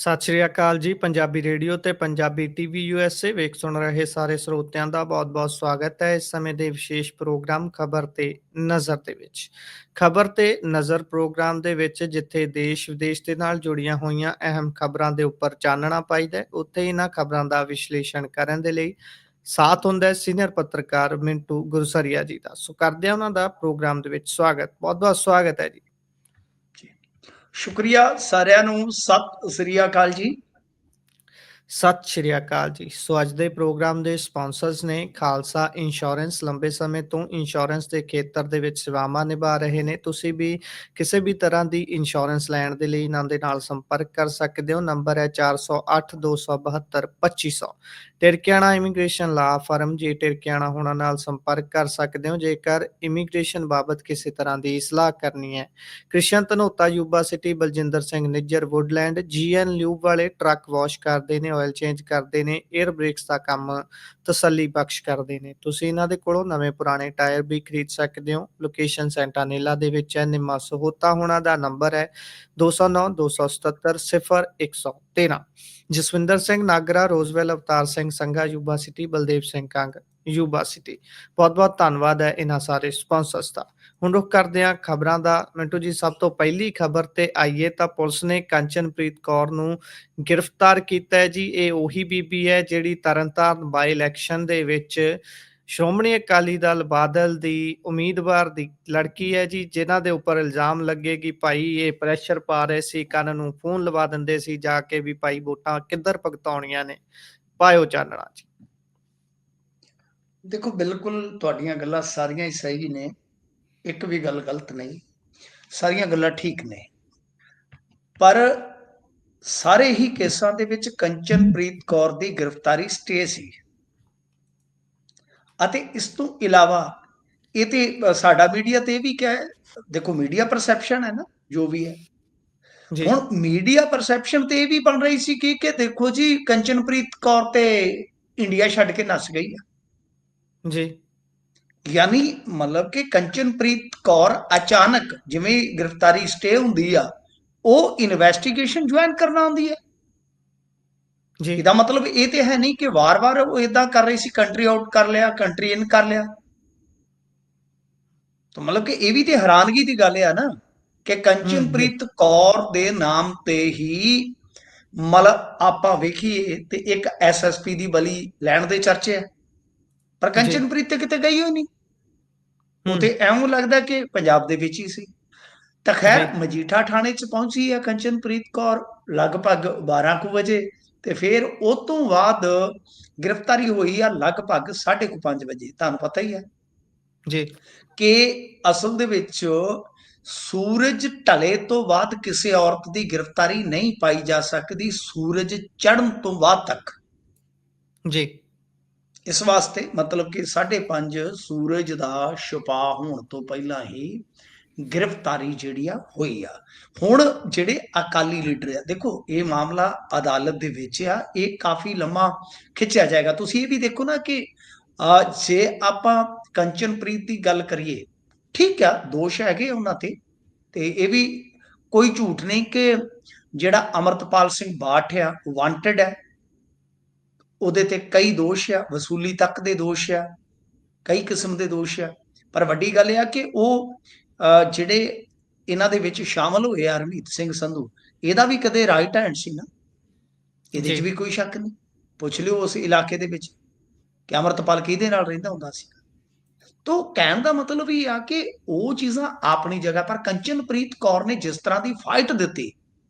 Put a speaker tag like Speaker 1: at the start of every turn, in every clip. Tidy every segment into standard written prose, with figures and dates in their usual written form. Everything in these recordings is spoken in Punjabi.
Speaker 1: ਸਤਿ ਸ਼੍ਰੀ ਅਕਾਲ ਜੀ। ਪੰਜਾਬੀ ਰੇਡੀਓ ਤੇ ਪੰਜਾਬੀ ਟੀਵੀ ਯੂਐਸਏ ਵੇਖ ਸੁਣ ਰਹੇ ਸਾਰੇ ਸਰੋਤਿਆਂ ਦਾ ਬਹੁਤ-ਬਹੁਤ ਸਵਾਗਤ ਹੈ। ਇਸ ਸਮੇਂ ਦੇ ਵਿਸ਼ੇਸ਼ ਪ੍ਰੋਗਰਾਮ ਖਬਰ ਤੇ ਨਜ਼ਰ ਦੇ ਵਿੱਚ। ਖਬਰ ਤੇ ਨਜ਼ਰ ਪ੍ਰੋਗਰਾਮ ਦੇ ਵਿੱਚ ਜਿੱਥੇ ਦੇਸ਼ ਵਿਦੇਸ਼ ਦੇ ਨਾਲ ਜੁੜੀਆਂ ਹੋਈਆਂ ਅਹਿਮ ਖਬਰਾਂ ਦੇ ਉੱਪਰ ਚਾਨਣਾ ਪਾਈਦਾ ਹੈ, ਉੱਥੇ ਇਹਨਾਂ ਖਬਰਾਂ ਦਾ ਵਿਸ਼ਲੇਸ਼ਣ ਕਰਨ ਦੇ ਲਈ ਸਾਥ ਹੁੰਦਾ ਹੈ ਸੀਨੀਅਰ ਪੱਤਰਕਾਰ ਮਿੰਟੂ ਗੁਰਸਰੀਆ ਜੀ ਦਾ। ਸੋ ਕਰਦੇ ਹਾਂ ਉਹਨਾਂ ਦਾ ਪ੍ਰੋਗਰਾਮ ਦੇ ਵਿੱਚ ਸਵਾਗਤ। ਬਹੁਤ-ਬਹੁਤ ਸਵਾਗਤ ਹੈ ਜੀ।
Speaker 2: ਸ਼ੁਕਰੀਆ ਸਾਰਿਆਂ ਨੂੰ। ਸਤਿ ਸ੍ਰੀ ਅਕਾਲ ਜੀ।
Speaker 1: ਸਤਿ ਸ਼੍ਰੀ ਅਕਾਲ ਜੀ। ਸੋ ਅੱਜ ਦੇ ਪ੍ਰੋਗਰਾਮ ਦੇ ਸਪਾਂਸਰਸ ਨੇ ਖਾਲਸਾ ਇੰਸ਼ੋਰੈਂਸ। ਲੰਬੇ ਸਮੇਂ ਤੋਂ ਇੰਸ਼ੋਰੈਂਸ ਦੇ ਖੇਤਰ ਦੇ ਵਿੱਚ ਸੇਵਾਵਾਂ ਨਿਭਾ ਰਹੇ ਨੇ। ਤੁਸੀਂ ਵੀ ਕਿਸੇ ਵੀ ਤਰ੍ਹਾਂ ਦੀ ਇੰਸ਼ੋਰੈਂਸ ਲੈਣ ਦੇ ਲਈ ਇਹਨਾਂ ਦੇ ਨਾਲ ਸੰਪਰਕ ਕਰ ਸਕਦੇ ਹੋ। ਨੰਬਰ ਹੈ 408 272 2500। ਟਿਰਕਿਆਣਾ ਇਮੀਗ੍ਰੇਸ਼ਨ ਲਾ ਫਰਮ। ਜੇ ਟਿਰਕਿਆਣਾ ਹੋਣਾ ਨਾਲ ਸੰਪਰਕ ਕਰ ਸਕਦੇ ਹੋ ਜੇਕਰ ਇਮੀਗ੍ਰੇਸ਼ਨ ਬਾਬਤ ਕਿਸੇ ਤਰ੍ਹਾਂ ਦੀ ਸਲਾਹ ਕਰਨੀ ਹੈ। Krishan Dhanota Yuba City. Baljinder Singh Nijjar Woodland. GN lube ਵਾਲੇ ਟਰੱਕ ਵਾਸ਼ ਕਰਦੇ ਨੇ, ਆਇਲ ਚੇਂਜ ਕਰਦੇ ਨੇ, 에ਅਰ ਬ੍ਰੇਕਸ ਦਾ ਕੰਮ ਤਸੱਲੀ ਬਖਸ਼ ਕਰਦੇ ਨੇ। ਤੁਸੀਂ ਇਹਨਾਂ ਦੇ ਕੋਲੋਂ ਨਵੇਂ ਪੁਰਾਣੇ ਟਾਇਰ ਵੀ ਖਰੀਦ ਸਕਦੇ ਹੋ। ਲੋਕੇਸ਼ਨ ਸੈਂਟਾਨੇਲਾ ਦੇ ਵਿੱਚ ਹੈ। ਨਿੰਮਾ ਸਹੋਤਾ ਹੋਣਾ ਦਾ ਨੰਬਰ ਹੈ 209 277 0113। Jaswinder Singh Nagra Roseville. Avtar Singh Sangha Yuba City. Baldev Singh Kang Yuba City. ਬਹੁਤ-ਬਹੁਤ ਧੰਨਵਾਦ ਹੈ ਇਹਨਾਂ ਸਾਰੇ ਸਪਾਂਸਰਸ ਦਾ। ਹੁਣ ਰੁਖ ਕਰਦੇ ਹਾਂ ਖਬਰਾਂ ਦਾ। ਮਿੰਟੂ ਜੀ, ਸਭ ਤੋਂ ਪਹਿਲੀ ਖਬਰ ਤੇ ਆਈਏ ਤਾਂ ਪੁਲਿਸ ਨੇ ਕੰਚਨਪ੍ਰੀਤ ਕੌਰ ਨੂੰ ਗ੍ਰਿਫਤਾਰ ਕੀਤਾ ਹੈ ਜੀ। ਇਹ ਉਹੀ ਬੀਬੀ ਹੈ ਜਿਹੜੀ ਤਰਨਤਾਰਨ ਬਾਈ ਇਲੈਕਸ਼ਨ ਦੇ ਵਿੱਚ ਸ਼੍ਰੋਮਣੀ ਅਕਾਲੀ ਦਲ ਬਾਦਲ ਦੀ ਉਮੀਦਵਾਰ ਦੀ ਲੜਕੀ ਹੈ ਜੀ, ਜਿਨ੍ਹਾਂ ਦੇ ਉੱਪਰ ਇਲਜ਼ਾਮ ਲੱਗੇ ਕਿ ਭਾਈ ਇਹ ਪ੍ਰੈਸ਼ਰ ਪਾ ਰਹੇ ਸੀ, ਕੰਨ ਨੂੰ ਫੋਨ ਲਵਾ ਦਿੰਦੇ ਸੀ ਜਾ ਕੇ ਵੀ ਭਾਈ ਵੋਟਾਂ ਕਿੱਧਰ ਭੁਗਤਾਉਣੀਆਂ ਨੇ। ਪਾਇਓ ਚਾਨਣਾ ਜੀ।
Speaker 2: ਦੇਖੋ, ਬਿਲਕੁਲ ਤੁਹਾਡੀਆਂ ਗੱਲਾਂ ਸਾਰੀਆਂ ਹੀ ਸਹੀ ਨੇ, ਇੱਕ ਵੀ ਗੱਲ ਗਲਤ ਨਹੀਂ, ਸਾਰੀਆਂ ਗੱਲਾਂ ਠੀਕ ਨੇ। ਪਰ ਸਾਰੇ ਹੀ ਕੇਸਾਂ ਦੇ ਵਿੱਚ ਕੰਚਨਪ੍ਰੀਤ ਕੌਰ ਦੀ ਗ੍ਰਿਫਤਾਰੀ ਸਟੇ ਸੀ ਅਤੇ ਇਸ ਤੋਂ ਇਲਾਵਾ ਇਹ ਤੇ ਸਾਡਾ ਮੀਡੀਆ ਤੇ ਇਹ ਵੀ ਕਿਹਾ ਹੈ। ਦੇਖੋ, ਮੀਡੀਆ ਪਰਸੈਪਸ਼ਨ ਹੈ ਨਾ, ਜੋ ਵੀ ਹੈ।
Speaker 1: ਜੀ
Speaker 2: ਹੁਣ ਮੀਡੀਆ ਪਰਸੈਪਸ਼ਨ ਤੇ ਇਹ ਵੀ ਬਣ ਰਹੀ ਸੀ ਕਿ ਦੇਖੋ ਜੀ, ਕੰਚਨਪ੍ਰੀਤ ਕੌਰ ਤੇ ਇੰਡੀਆ ਛੱਡ ਕੇ ਨੱਸ ਗਈ ਆ।
Speaker 1: ਜੀ
Speaker 2: ਯਾਨੀ ਮਤਲਬ ਕਿ ਕੰਚਨਪ੍ਰੀਤ ਕੌਰ ਅਚਾਨਕ ਜਿਵੇਂ ਗ੍ਰਿਫਤਾਰੀ ਸਟੇ ਹੁੰਦੀ ਆ, ਉਹ ਇਨਵੈਸਟੀਗੇਸ਼ਨ ਜੁਆਇਨ ਕਰਨਾ ਹੁੰਦੀ ਹੈ।
Speaker 1: ਜੀ
Speaker 2: ਇਹਦਾ ਮਤਲਬ ਇਹ ਤੇ ਹੈ ਨਹੀਂ ਕਿ ਵਾਰ-ਵਾਰ ਉਹ ਇਦਾਂ ਕਰ ਰਹੀ ਸੀ, ਕੰਟਰੀ ਆਊਟ ਕਰ ਲਿਆ, ਕੰਟਰੀ ਇਨ ਕਰ ਲਿਆ। ਤਾਂ ਮਤਲਬ ਕਿ ਇਹ ਵੀ ਤੇ ਹੈਰਾਨਗੀ ਦੀ ਗੱਲ ਆ ਨਾ ਕਿ
Speaker 1: ਜੀ
Speaker 2: ਕੰਚਨਪ੍ਰੀਤ ਕੌਰ ਦੇ ਨਾਮ ਤੇ ਹੀ ਮਤਲਬ ਆਪਾਂ ਵੇਖੀਏ ਤੇ ਇੱਕ ਐਸਐਸਪੀ ਦੀ ਬਲੀ ਲੈਣ ਦੇ ਚਰਚੇ ਆ, ਪਰ
Speaker 1: ਜੀ
Speaker 2: ਕੰਚਨਪ੍ਰੀਤ ਤੇ ਕਿਤੇ ਗਈ ਹੋਈ ਨਹੀਂ। ਉਹ ਤੇ ਐਵੇਂ ਲੱਗਦਾ ਕਿ ਪੰਜਾਬ ਦੇ ਵਿੱਚ ਹੀ ਸੀ। ਤਾਂ
Speaker 1: ਜੀ
Speaker 2: ਖੈਰ ਮਜੀਠਾ ਥਾਣੇ 'ਚ ਪਹੁੰਚੀ ਹੈ ਕੰਚਨਪ੍ਰੀਤ ਕੌਰ ਲਗਭਗ 12 ਕੁ ਵਜੇ, ਤੇ ਫਿਰ ਉਹ ਤੋਂ ਬਾਅਦ ਗ੍ਰਿਫਤਾਰੀ ਹੋਈ ਆ ਲਗਭਗ 5:30 ਵਜੇ। ਤੁਹਾਨੂੰ ਪਤਾ ਹੀ ਹੈ
Speaker 1: ਜੀ
Speaker 2: ਕਿ ਅਸਲ ਦੇ ਵਿੱਚ ਸੂਰਜ ਢਲੇ ਤੋਂ ਬਾਅਦ ਕਿਸੇ ਔਰਤ ਦੀ ਗ੍ਰਿਫਤਾਰੀ ਨਹੀਂ ਪਾਈ ਜਾ ਸਕਦੀ, ਸੂਰਜ ਚੜ੍ਹਨ ਤੋਂ ਬਾਅਦ ਤੱਕ।
Speaker 1: ਜੀ
Speaker 2: ਇਸ ਵਾਸਤੇ ਮਤਲਬ ਕਿ 5:30 ਸੂਰਜ ਦਾ ਛੁਪਾ ਹੋਣ ਤੋਂ ਪਹਿਲਾਂ ਹੀ ਗ੍ਰਿਫਤਾਰੀ ਜਿਹੜੀ ਆ ਹੋਈ ਆ। ਹੁਣ ਜਿਹੜੇ ਅਕਾਲੀ ਲੀਡਰ ਆ, ਦੇਖੋ ਇਹ ਮਾਮਲਾ ਅਦਾਲਤ ਦੇ ਵਿੱਚ ਆ, ਇਹ ਕਾਫੀ ਲੰਮਾ ਖਿੱਚਿਆ ਜਾਏਗਾ। ਤੁਸੀਂ ਇਹ ਵੀ ਦੇਖੋ ਨਾ ਕਿ ਜੇ ਆਪਾਂ ਕੰਚਨਪ੍ਰੀਤ ਦੀ ਗੱਲ ਕਰੀਏ, ਠੀਕ ਆ, ਦੋਸ਼ ਹੈਗੇ ਉਹਨਾਂ ਤੇ ਇਹ ਵੀ ਕੋਈ ਝੂਠ ਨਹੀਂ ਕਿ ਜਿਹੜਾ ਅਮਰਤਪਾਲ ਸਿੰਘ ਬਾਠ ਆ ਵਾਂਟਡ ਹੈ, ਉਹਦੇ ਤੇ ਕਈ ਦੋਸ਼ ਆ, ਵਸੂਲੀ ਤੱਕ ਦੇ ਦੋਸ਼ ਆ, ਕਈ ਕਿਸਮ ਦੇ ਦੋਸ਼ ਆ। ਪਰ ਵੱਡੀ ਗੱਲ ਇਹ ਆ ਕਿ ਉਹ ਜਿਹੜੇ ਇਹਨਾਂ ਦੇ ਵਿੱਚ ਸ਼ਾਮਲ ਹੋਏ ਆ, ਹਰਮੀਤ ਸਿੰਘ ਸੰਧੂ, ਇਹਦਾ ਵੀ ਕਦੇ ਰਾਈਟ ਹੈਂਡ ਸੀ ਨਾ, ਇਹਦੇ 'ਚ ਵੀ ਕੋਈ ਸ਼ੱਕ ਨਹੀਂ। ਪੁੱਛ ਲਿਓ ਉਸ ਇਲਾਕੇ ਦੇ ਵਿੱਚ ਕਿ ਅਮਰਤਪਾਲ ਕਿਹਦੇ ਨਾਲ ਰਹਿੰਦਾ ਹੁੰਦਾ ਸੀ। ਤੋ ਕਹਿਣ ਦਾ ਮਤਲਬ ਇਹ ਆ ਕਿ ਉਹ ਚੀਜ਼ਾਂ ਆਪਣੀ ਜਗ੍ਹਾ, ਪਰ ਕੰਚਨਪ੍ਰੀਤ ਕੌਰ ਨੇ ਜਿਸ ਤਰ੍ਹਾਂ ਦੀ ਫਾਈਟ ਦਿੱਤੀ,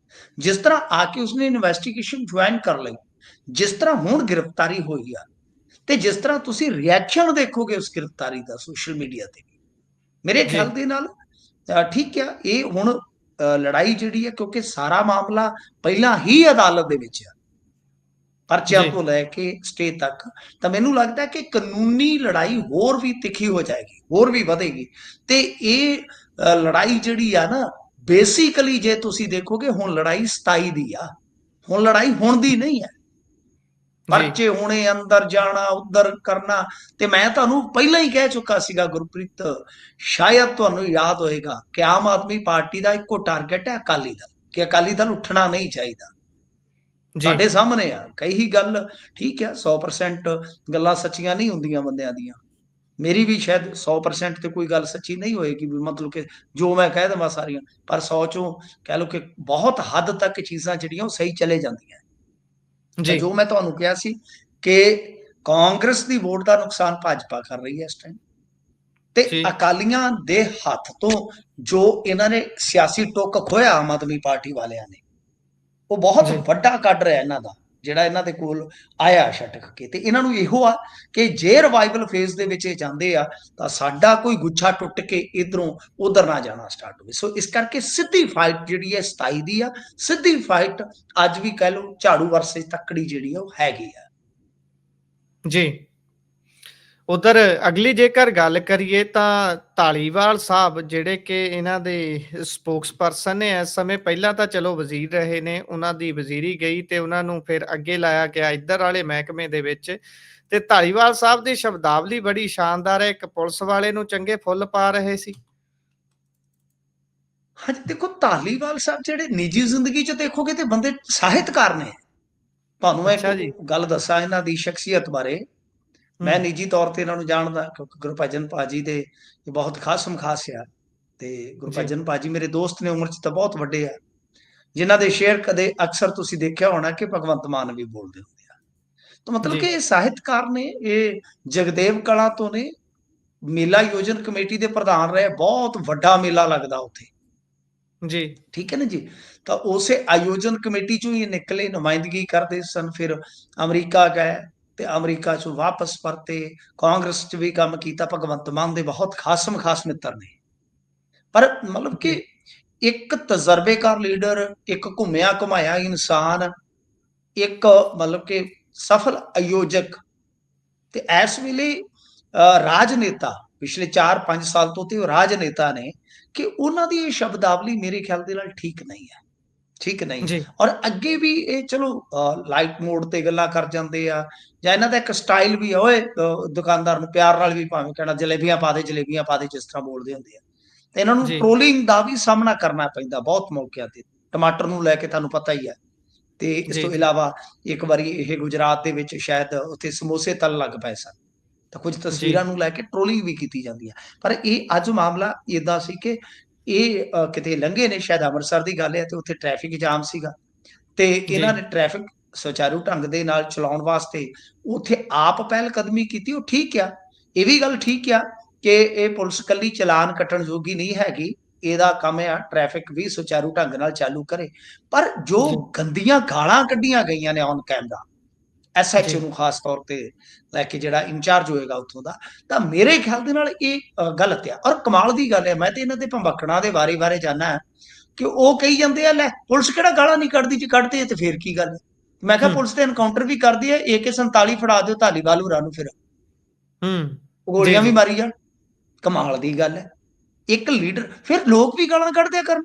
Speaker 2: ਜਿਸ ਤਰ੍ਹਾਂ ਆ ਕੇ ਉਸਨੇ ਇਨਵੈਸਟੀਗੇਸ਼ਨ ਜੁਆਇਨ ਕਰ ਲਈ, ਜਿਸ ਤਰ੍ਹਾਂ ਹੁਣ ਗ੍ਰਿਫਤਾਰੀ ਹੋਈ ਆ, ਤੇ ਜਿਸ ਤਰ੍ਹਾਂ ਤੁਸੀਂ ਰਿਐਕਸ਼ਨ ਦੇਖੋਗੇ ਉਸ ਗ੍ਰਿਫਤਾਰੀ ਦਾ ਸੋਸ਼ਲ ਮੀਡੀਆ ਤੇ, ਮੇਰੇ ਖਿਆਲ ਦੇ ਨਾਲ ਠੀਕ ਆ। ਇਹ ਹੁਣ ਲੜਾਈ ਜਿਹੜੀ ਹੈ, ਕਿਉਂਕਿ ਸਾਰਾ ਮਾਮਲਾ ਪਹਿਲਾਂ ਹੀ ਅਦਾਲਤ ਦੇ ਵਿੱਚ ਆ, ਪਰਚਿਆਂ ਤੋਂ ਲੈ ਕੇ ਸਟੇ ਤੱਕ, ਤਾਂ ਮੈਨੂੰ ਲੱਗਦਾ ਕਿ ਕਾਨੂੰਨੀ ਲੜਾਈ ਹੋਰ ਵੀ ਤਿੱਖੀ ਹੋ ਜਾਏਗੀ, ਹੋਰ ਵੀ ਵਧੇਗੀ। ਤੇ ਇਹ ਲੜਾਈ ਜਿਹੜੀ ਆ ਨਾ, ਬੇਸਿਕਲੀ ਜੇ ਤੁਸੀਂ ਦੇਖੋਗੇ ਹੁਣ ਲੜਾਈ 27 ਦੀ ਆ, ਹੁਣ ਲੜਾਈ ਹੁਣ ਦੀ ਨਹੀਂ ਹੈ। ਪਰਚੇ ਹੋਣੇ, ਅੰਦਰ ਜਾਣਾ, ਉੱਧਰ ਕਰਨਾ। ਤੇ ਮੈਂ ਤੁਹਾਨੂੰ ਪਹਿਲਾਂ ਹੀ ਕਹਿ ਚੁੱਕਾ ਸੀਗਾ ਗੁਰਪ੍ਰੀਤ, ਸ਼ਾਇਦ ਤੁਹਾਨੂੰ ਯਾਦ ਹੋਏਗਾ ਕਿ ਆਮ ਆਦਮੀ ਪਾਰਟੀ ਦਾ ਇੱਕੋ ਟਾਰਗੇਟ ਹੈ ਅਕਾਲੀ ਦਲ, ਕਿ ਅਕਾਲੀ ਦਲ ਉੱਠਣਾ ਨਹੀਂ ਚਾਹੀਦਾ।
Speaker 1: ਜੀ,
Speaker 2: ਤੁਹਾਡੇ ਸਾਹਮਣੇ ਆ ਕਈ ਹੀ ਗੱਲ ਠੀਕ ਹੈ 100% ਗੱਲਾਂ ਸੱਚੀਆਂ ਨਹੀਂ ਹੁੰਦੀਆਂ ਬੰਦਿਆਂ ਦੀਆਂ। ਮੇਰੀ ਵੀ ਸ਼ਾਇਦ 100% ਤੇ ਕੋਈ ਗੱਲ ਸੱਚੀ ਨਹੀਂ ਹੋਏਗੀ ਵੀ ਮਤਲਬ ਕਿ ਜੋ ਮੈਂ ਕਹਿ ਦੇਵਾਂ ਸਾਰੀਆਂ, ਪਰ 100 ਚੋਂ ਕਹਿ ਲਓ ਕਿ ਬਹੁਤ ਹੱਦ ਤੱਕ ਚੀਜ਼ਾਂ ਜਿਹੜੀਆਂ ਉਹ ਸਹੀ ਚਲੇ ਜਾਂਦੀਆਂ। ਤਾਂ
Speaker 1: ਜੀ,
Speaker 2: ਜੋ ਮੈਂ ਤੁਹਾਨੂੰ ਕਿਹਾ ਸੀ ਕਿ ਕਾਂਗਰਸ ਦੀ ਵੋਟ ਦਾ ਨੁਕਸਾਨ ਭਾਜਪਾ ਕਰ ਰਹੀ ਹੈ ਇਸ ਟਾਈਮ, ਤੇ
Speaker 1: ਜੀ,
Speaker 2: ਅਕਾਲੀਆਂ ਦੇ ਹੱਥ ਤੋਂ ਜੋ ਇਹਨਾਂ ਨੇ ਸਿਆਸੀ ਟੁੱਕ ਖੋਇਆ ਆਮ ਆਦਮੀ ਪਾਰਟੀ ਵਾਲਿਆਂ ਨੇ, ਉਹ ਬਹੁਤ
Speaker 1: ਜੀ,
Speaker 2: ਵੱਡਾ ਕੱਢ ਰਿਹਾ ਇਹਨਾਂ ਦਾ, ਜਿਹੜਾ ਇਹਨਾਂ ਦੇ ਕੋਲ ਆਇਆ ਛਟਕ ਕੇ। ਤੇ ਇਹਨਾਂ ਨੂੰ ਇਹੋ ਆ ਕਿ ਜੇ ਰਿਵਾਈਵਲ ਫੇਜ਼ ਦੇ ਵਿੱਚ ਇਹ ਜਾਂਦੇ ਆ ਤਾਂ ਸਾਡਾ ਕੋਈ ਗੁੱਛਾ ਟੁੱਟ ਕੇ ਇਧਰੋਂ ਉਧਰ ਨਾ ਜਾਣਾ ਸਟਾਰਟ ਹੋਵੇ। ਸੋ ਇਸ ਕਰਕੇ ਸਿੱਧੀ ਫਾਈਟ ਜਿਹੜੀ ਹੈ 27 ਦੀ ਆ, ਸਿੱਧੀ ਫਾਈਟ ਅੱਜ ਵੀ ਕਹਿ ਲਓ ਝਾੜੂ ਵਰਸੇ ਤੱਕੜੀ ਜਿਹੜੀ ਆ ਉਹ ਹੈਗੀ ਆ।
Speaker 1: ਜੀ। ਉਧਰ ਅਗਲੀ ਜੇਕਰ ਗੱਲ ਕਰੀਏ ਤਾਂ ਧਾਲੀਵਾਲ ਸਾਹਿਬ ਜਿਹੜੇ ਕਿ ਇਹਨਾਂ ਦੇ ਸਪੋਕਸਪਰਸਨ ਨੇ ਇਸ ਸਮੇਂ, ਪਹਿਲਾਂ ਤਾਂ ਚਲੋ ਵਜ਼ੀਰ ਰਹੇ ਨੇ, ਉਹਨਾਂ ਦੀ ਵਜ਼ੀਰੀ ਗਈ ਤੇ ਉਹਨਾਂ ਨੂੰ ਫਿਰ ਅੱਗੇ ਲਾਇਆ ਗਿਆ ਇੱਧਰ ਵਾਲੇ ਮਹਿਕਮੇ ਦੇ ਵਿੱਚ। ਤੇ ਧਾਲੀਵਾਲ ਸਾਹਿਬ ਦੀ ਸ਼ਬਦਾਵਲੀ ਬੜੀ ਸ਼ਾਨਦਾਰ ਹੈ, ਇੱਕ ਪੁਲਿਸ ਵਾਲੇ ਨੂੰ ਚੰਗੇ ਫੁੱਲ ਪਾ ਰਹੇ ਸੀ।
Speaker 2: ਹਾਂਜੀ, ਦੇਖੋ ਧਾਲੀਵਾਲ ਸਾਹਿਬ ਜਿਹੜੇ ਨਿੱਜੀ ਜ਼ਿੰਦਗੀ 'ਚ ਦੇਖੋਗੇ ਤੇ ਬੰਦੇ ਸਾਹਿਤਕਾਰ ਨੇ। ਤੁਹਾਨੂੰ ਮੈਂ ਇੱਕ
Speaker 1: ਅੱਛਾ ਜੀ।
Speaker 2: ਗੱਲ ਦੱਸਾਂ ਇਹਨਾਂ ਦੀ ਸ਼ਖਸੀਅਤ ਬਾਰੇ।
Speaker 1: ਹੂੰ।
Speaker 2: ਮੈਂ ਨਿੱਜੀ ਤੌਰ ਤੇ ਇਹਨਾਂ ਨੂੰ ਜਾਣਦਾ ਕਿਉਂਕਿ ਗੁਰਭਜਨ ਭਾਜੀ ਦੇ ਇਹ ਬਹੁਤ ਖਾਸਮ ਖਾਸ ਆ। ਤੇ
Speaker 1: ਜੀ,
Speaker 2: ਗੁਰਭਜਨ ਭਾਜੀ ਮੇਰੇ ਦੋਸਤ ਨੇ, ਉਮਰ 'ਚ ਤਾਂ ਬਹੁਤ ਵੱਡੇ ਆ। ਜਿਨ੍ਹਾਂ ਦੇ ਸ਼ੇਅਰ ਕਦੇ ਅਕਸਰ ਤੁਸੀਂ ਦੇਖਿਆ ਹੋਣਾ ਕਿ ਭਗਵੰਤ ਮਾਨ ਵੀ ਬੋਲਦੇ ਹੁੰਦੇ ਆ। ਤਾਂ ਮਤਲਬ
Speaker 1: ਜੀ,
Speaker 2: ਕਿ ਇਹ ਸਾਹਿਤਕਾਰ ਨੇ, ਇਹ ਜਗਦੇਵ ਕਲਾਂ ਤੋਂ ਨੇ, ਮੇਲਾ ਆਯੋਜਨ ਕਮੇਟੀ ਦੇ ਪ੍ਰਧਾਨ ਰਹੇ, ਬਹੁਤ ਵੱਡਾ ਮੇਲਾ ਲੱਗਦਾ ਉੱਥੇ।
Speaker 1: ਜੀ,
Speaker 2: ਠੀਕ ਹੈ ਨਾ ਜੀ। ਤਾਂ ਉਸੇ ਆਯੋਜਨ ਕਮੇਟੀ ਚੋਂ ਹੀ ਨਿਕਲੇ, ਨੁਮਾਇੰਦਗੀ ਕਰਦੇ ਸਨ, ਫਿਰ ਅਮਰੀਕਾ ਗਏ ਤੇ ਅਮਰੀਕਾ ਚੋਂ ਵਾਪਸ ਪਰਤੇ, ਕਾਂਗਰਸ 'ਚ ਵੀ ਕੰਮ ਕੀਤਾ। ਭਗਵੰਤ ਮਾਨ ਦੇ ਬਹੁਤ ਖਾਸਮ ਖਾਸ ਮਿੱਤਰ ਨੇ। ਪਰ ਮਤਲਬ
Speaker 1: ਜੀ,
Speaker 2: ਕਿ ਇੱਕ ਤਜਰਬੇਕਾਰ ਲੀਡਰ, ਇੱਕ ਘੁੰਮਿਆ ਘੁਮਾਇਆ ਇਨਸਾਨ, ਇੱਕ ਮਤਲਬ ਕਿ ਸਫਲ ਆਯੋਜਕ ਤੇ ਇਸ ਵੇਲੇ ਰਾਜਨੇਤਾ, ਪਿਛਲੇ 4-5 ਸਾਲ ਤੋਂ ਤੇ ਉਹ ਰਾਜਨੇਤਾ ਨੇ, ਕਿ ਉਹਨਾਂ ਦੀ ਇਹ ਸ਼ਬਦਾਵਲੀ ਮੇਰੇ ਖਿਆਲ ਦੇ ਨਾਲ ਠੀਕ ਨਹੀਂ ਹੈ, ਠੀਕ ਨਹੀਂ ਹੈ।
Speaker 1: ਜੀ,
Speaker 2: ਔਰ ਅੱਗੇ ਵੀ ਇਹ ਚਲੋ ਲਾਈਟ ਮੋਡ ਤੇ ਗੱਲਾਂ ਕਰ ਜਾਂਦੇ ਆ, ਜਾਂ ਇਹਨਾਂ ਦਾ ਇੱਕ ਸਟਾਈਲ ਵੀ ਆ, ਓਏ ਦੁਕਾਨਦਾਰ ਨੂੰ ਪਿਆਰ ਨਾਲ ਵੀ ਭਾਵੇਂ ਕਹਿਣਾ ਜਲੇਬੀਆਂ ਪਾ ਦੇ, ਜਲੇਬੀਆਂ ਪਾ ਦੇ, ਜਿਸ ਤਰ੍ਹਾਂ ਬੋਲਦੇ ਹੁੰਦੇ ਆ। ਤੇ ਇਹਨਾਂ ਨੂੰ
Speaker 1: ਜੀ,
Speaker 2: ਟ੍ਰੋਲਿੰਗ ਦਾ ਵੀ ਸਾਹਮਣਾ ਕਰਨਾ ਪੈਂਦਾ ਬਹੁਤ ਮੌਕਿਆਂ ਤੇ, ਟਮਾਟਰ ਨੂੰ ਲੈ ਕੇ ਤੁਹਾਨੂੰ ਪਤਾ ਹੀ ਹੈ। ਤੇ ਇਸ
Speaker 1: ਜੀ,
Speaker 2: ਤੋਂ
Speaker 1: ਜੀ,
Speaker 2: ਇਲਾਵਾ ਇੱਕ ਵਾਰੀ ਇਹ ਗੁਜਰਾਤ ਦੇ ਵਿੱਚ ਸ਼ਾਇਦ ਉੱਥੇ ਸਮੋਸੇ ਤਲ ਲੱਗ ਪਏ ਸਨ, ਤਾਂ ਕੁਝ
Speaker 1: ਜੀ,
Speaker 2: ਤਸਵੀਰਾਂ ਨੂੰ ਲੈ ਕੇ ਟ੍ਰੋਲਿੰਗ ਵੀ ਕੀਤੀ ਜਾਂਦੀ ਹੈ। ਪਰ ਇਹ ਅੱਜ ਮਾਮਲਾ ਏਦਾਂ ਸੀ ਕਿ ਇਹ ਕਿਤੇ ਲੰਘੇ ਨੇ, ਸ਼ਾਇਦ ਅੰਮ੍ਰਿਤਸਰ ਦੀ ਗੱਲ ਹੈ, ਤੇ ਉੱਥੇ ਟ੍ਰੈਫਿਕ ਜਾਮ ਸੀਗਾ ਤੇ
Speaker 1: ਜੀ,
Speaker 2: ਇਹਨਾਂ ਨੇ ਟ੍ਰੈਫਿਕ ਸੁਚਾਰੂ ਢੰਗ ਦੇ ਨਾਲ ਚਲਾਉਣ ਵਾਸਤੇ ਉੱਥੇ ਆਪ ਪਹਿਲ ਕਦਮੀ ਕੀਤੀ। ਉਹ ਠੀਕ ਆ, ਇਹ ਵੀ ਗੱਲ ਠੀਕ ਆ ਕਿ ਇਹ ਪੁਲਿਸ ਕੱਲੀ ਚਲਾਨ ਕੱਟਣ ਜੋਗੀ ਨਹੀਂ ਹੈਗੀ, ਇਹਦਾ ਕੰਮ ਆ ਟ੍ਰੈਫਿਕ ਵੀ ਸੁਚਾਰੂ ਢੰਗ ਨਾਲ ਚਾਲੂ ਕਰੇ। ਪਰ ਜੋ
Speaker 1: ਜੀ,
Speaker 2: ਗੰਦੀਆਂ ਗਾਲਾਂ ਕੱਢੀਆਂ ਗਈਆਂ ਨੇ ਔਨ ਕੈਮਰਾ, ਐਸਐਚਓ
Speaker 1: ਜੀ,
Speaker 2: ਨੂੰ ਖਾਸ ਤੌਰ ਤੇ ਲੈ ਕੇ, ਜਿਹੜਾ ਇੰਚਾਰਜ ਹੋਏਗਾ ਉੱਥੋਂ ਦਾ, ਤਾਂ ਮੇਰੇ ਖਿਆਲ ਦੇ ਨਾਲ ਇਹ ਗਲਤ ਆ। ਔਰ ਕਮਾਲ ਦੀ ਗੱਲ ਹੈ, ਮੈਂ ਤੇ ਇਹਨਾਂ ਦੇ ਭੰਬਕੜਾਂ ਦੇ ਵਾਰੇ ਜਾਣਾ ਕਿ ਉਹ ਕਹੀ ਜਾਂਦੇ ਆ, ਲੈ ਪੁਲਿਸ ਕਿਹੜਾ ਗਾਲਾਂ ਨਹੀਂ ਕੱਢਦੀ, ਜੇ ਕੱਢਦੇ ਆ ਤੇ ਫੇਰ ਕੀ ਗੱਲ। ਮੈਂ ਕਿਹਾ
Speaker 1: ਹੂੰ,
Speaker 2: ਪੁਲਿਸ ਤੇ ਐਨਕਾਊਂਟਰ ਵੀ ਕਰਦੀ ਹੈ, AK-47 ਫੜਾ ਦਿਓ ਧਾਲੀਵਾਲ ਹੋਰਾਂ ਨੂੰ, ਫਿਰ
Speaker 1: ਹੂੰ, ਜੀ,
Speaker 2: ਗੋਲੀਆਂ ਵੀ
Speaker 1: ਜੀ,
Speaker 2: ਮਾਰੀ ਜਾਣ। ਕਮਾਲ ਦੀ ਗੱਲ ਹੈ, ਇੱਕ ਲੀਡਰ, ਫਿਰ ਲੋਕ ਵੀ ਗਾਲਾਂ ਕੱਢਦੇ ਆ ਕਰਨ,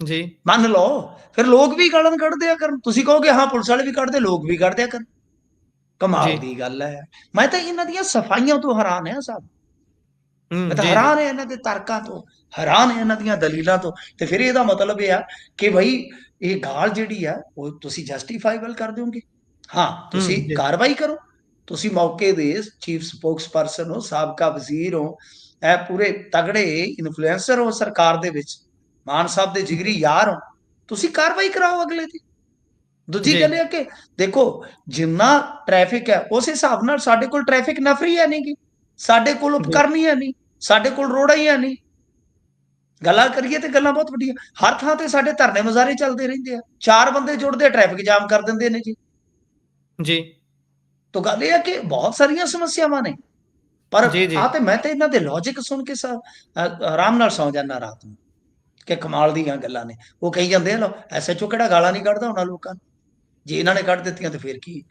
Speaker 1: ਜੀ,
Speaker 2: ਮੰਨ ਲਓ ਫਿਰ ਲੋਕ ਵੀ ਗਾਲਾਂ ਕੱਢਦੇ ਆ ਕਰਨ। ਤੁਸੀਂ ਕਹੋਗੇ ਹਾਂ ਪੁਲਿਸ ਵਾਲੇ ਵੀ ਕੱਢਦੇ, ਲੋਕ ਵੀ ਕੱਢਦੇ ਆ ਕਰਨ।
Speaker 1: ਜੀ,
Speaker 2: ਕਮਾਲ ਦੀ ਗੱਲ ਹੈ। ਮੈਂ ਤਾਂ ਇਹਨਾਂ ਦੀਆਂ ਸਫਾਈਆਂ ਤੋਂ ਹੈਰਾਨ ਆ ਸਾਹਿਬ। ਮੈਂ
Speaker 1: ਹੂੰ,
Speaker 2: ਤਾਂ
Speaker 1: ਜੀ, ਜੀ,
Speaker 2: ਹੈਰਾਨ ਹੈ ਇਹਨਾਂ ਦੇ ਤਰਕਾਂ ਤੋਂ, ਹੈਰਾਨ ਹੈ ਇਹਨਾਂ ਦੀਆਂ ਦਲੀਲਾਂ ਤੋਂ। ਤੇ ਫਿਰ ਇਹਦਾ ਮਤਲਬ ਇਹ ਆ ਕਿ ਬਈ ਇਹ ਗਾਲ ਜਿਹੜੀ ਆ ਉਹ ਤੁਸੀਂ ਜਸਟੀਫਾਈਬਲ ਕਰ ਦਿਓਗੇ। ਹਾਂ,
Speaker 1: ਹੂੰ,
Speaker 2: ਤੁਸੀਂ
Speaker 1: ਜੀ,
Speaker 2: ਕਾਰਵਾਈ ਕਰੋ। ਤੁਸੀਂ ਮੌਕੇ ਦੇ ਚੀਫ ਸਪੋਕਸਪਰਸਨ ਹੋ, ਸਾਬਕਾ ਵਜ਼ੀਰ ਹੋ, ਇਹ ਪੂਰੇ ਤਗੜੇ ਇਨਫਲੂਐਂਸਰ ਹੋ ਸਰਕਾਰ ਦੇ ਵਿੱਚ, ਮਾਨ ਸਾਹਿਬ ਦੇ ਜਿਗਰੀ ਯਾਰ ਹੋ, ਤੁਸੀਂ ਕਾਰਵਾਈ ਕਰਾਓ ਅਗਲੇ ਦੀ। ਦੂਜੀ
Speaker 1: ਜੀ,
Speaker 2: ਗੱਲ ਇਹ ਕਿ ਦੇਖੋ, ਜਿੰਨਾ ਟ੍ਰੈਫਿਕ ਹੈ ਉਸ ਹਿਸਾਬ ਨਾਲ ਸਾਡੇ ਕੋਲ ਟ੍ਰੈਫਿਕ ਨਫਰੀ ਹੈ ਨਹੀਂ ਗੀ, ਸਾਡੇ ਕੋਲ
Speaker 1: ਜੀ,
Speaker 2: ਉਪਕਰਨ ਹੀ ਹੈ ਨਹੀਂ, ਸਾਡੇ ਕੋਲ ਰੋੜਾ ਹੀ ਹੈ ਨਹੀਂ। ਗੱਲਾਂ ਕਰੀਏ ਤੇ ਗੱਲਾਂ ਬਹੁਤ ਵੱਡੀਆਂ, ਹਰ ਥਾਂ ਤੇ ਸਾਡੇ ਧਰਨੇ ਮੁਜ਼ਾਹਰੇ ਚੱਲਦੇ ਰਹਿੰਦੇ ਆ, 4 ਬੰਦੇ ਜੁੜਦੇ ਟ੍ਰੈਫਿਕ ਜਾਮ ਕਰ ਦਿੰਦੇ ਨੇ ਜੀ।
Speaker 1: ਜੀ,
Speaker 2: ਤਾਂ ਗੱਲ ਇਹ ਹੈ ਕਿ ਬਹੁਤ ਸਾਰੀਆਂ ਸਮੱਸਿਆਵਾਂ ਨੇ। ਪਰ
Speaker 1: ਜੀ, ਜੀ,
Speaker 2: ਆ ਤੇ ਮੈਂ ਤੇ ਇਹਨਾਂ ਦੇ ਲੌਜਿਕ ਸੁਣ ਕੇ ਆਰਾਮ ਨਾਲ ਸੌਂ ਜਾਂਦਾ ਰਾਤ ਨੂੰ, ਕਿ ਕਮਾਲ ਦੀਆਂ ਗੱਲਾਂ ਨੇ। ਉਹ ਕਹੀ ਜਾਂਦੇ ਆ, ਲੋ ਐਸਐਚਓ ਕਿਹੜਾ ਗਾਲਾਂ ਨਹੀਂ ਕੱਢਦਾ ਉਹਨਾਂ ਲੋਕਾਂ ਨੂੰ, ਜੇ ਇਹਨਾਂ ਨੇ ਕੱਢ ਦਿੱਤੀਆਂ ਤੇ ਫਿਰ ਕੀ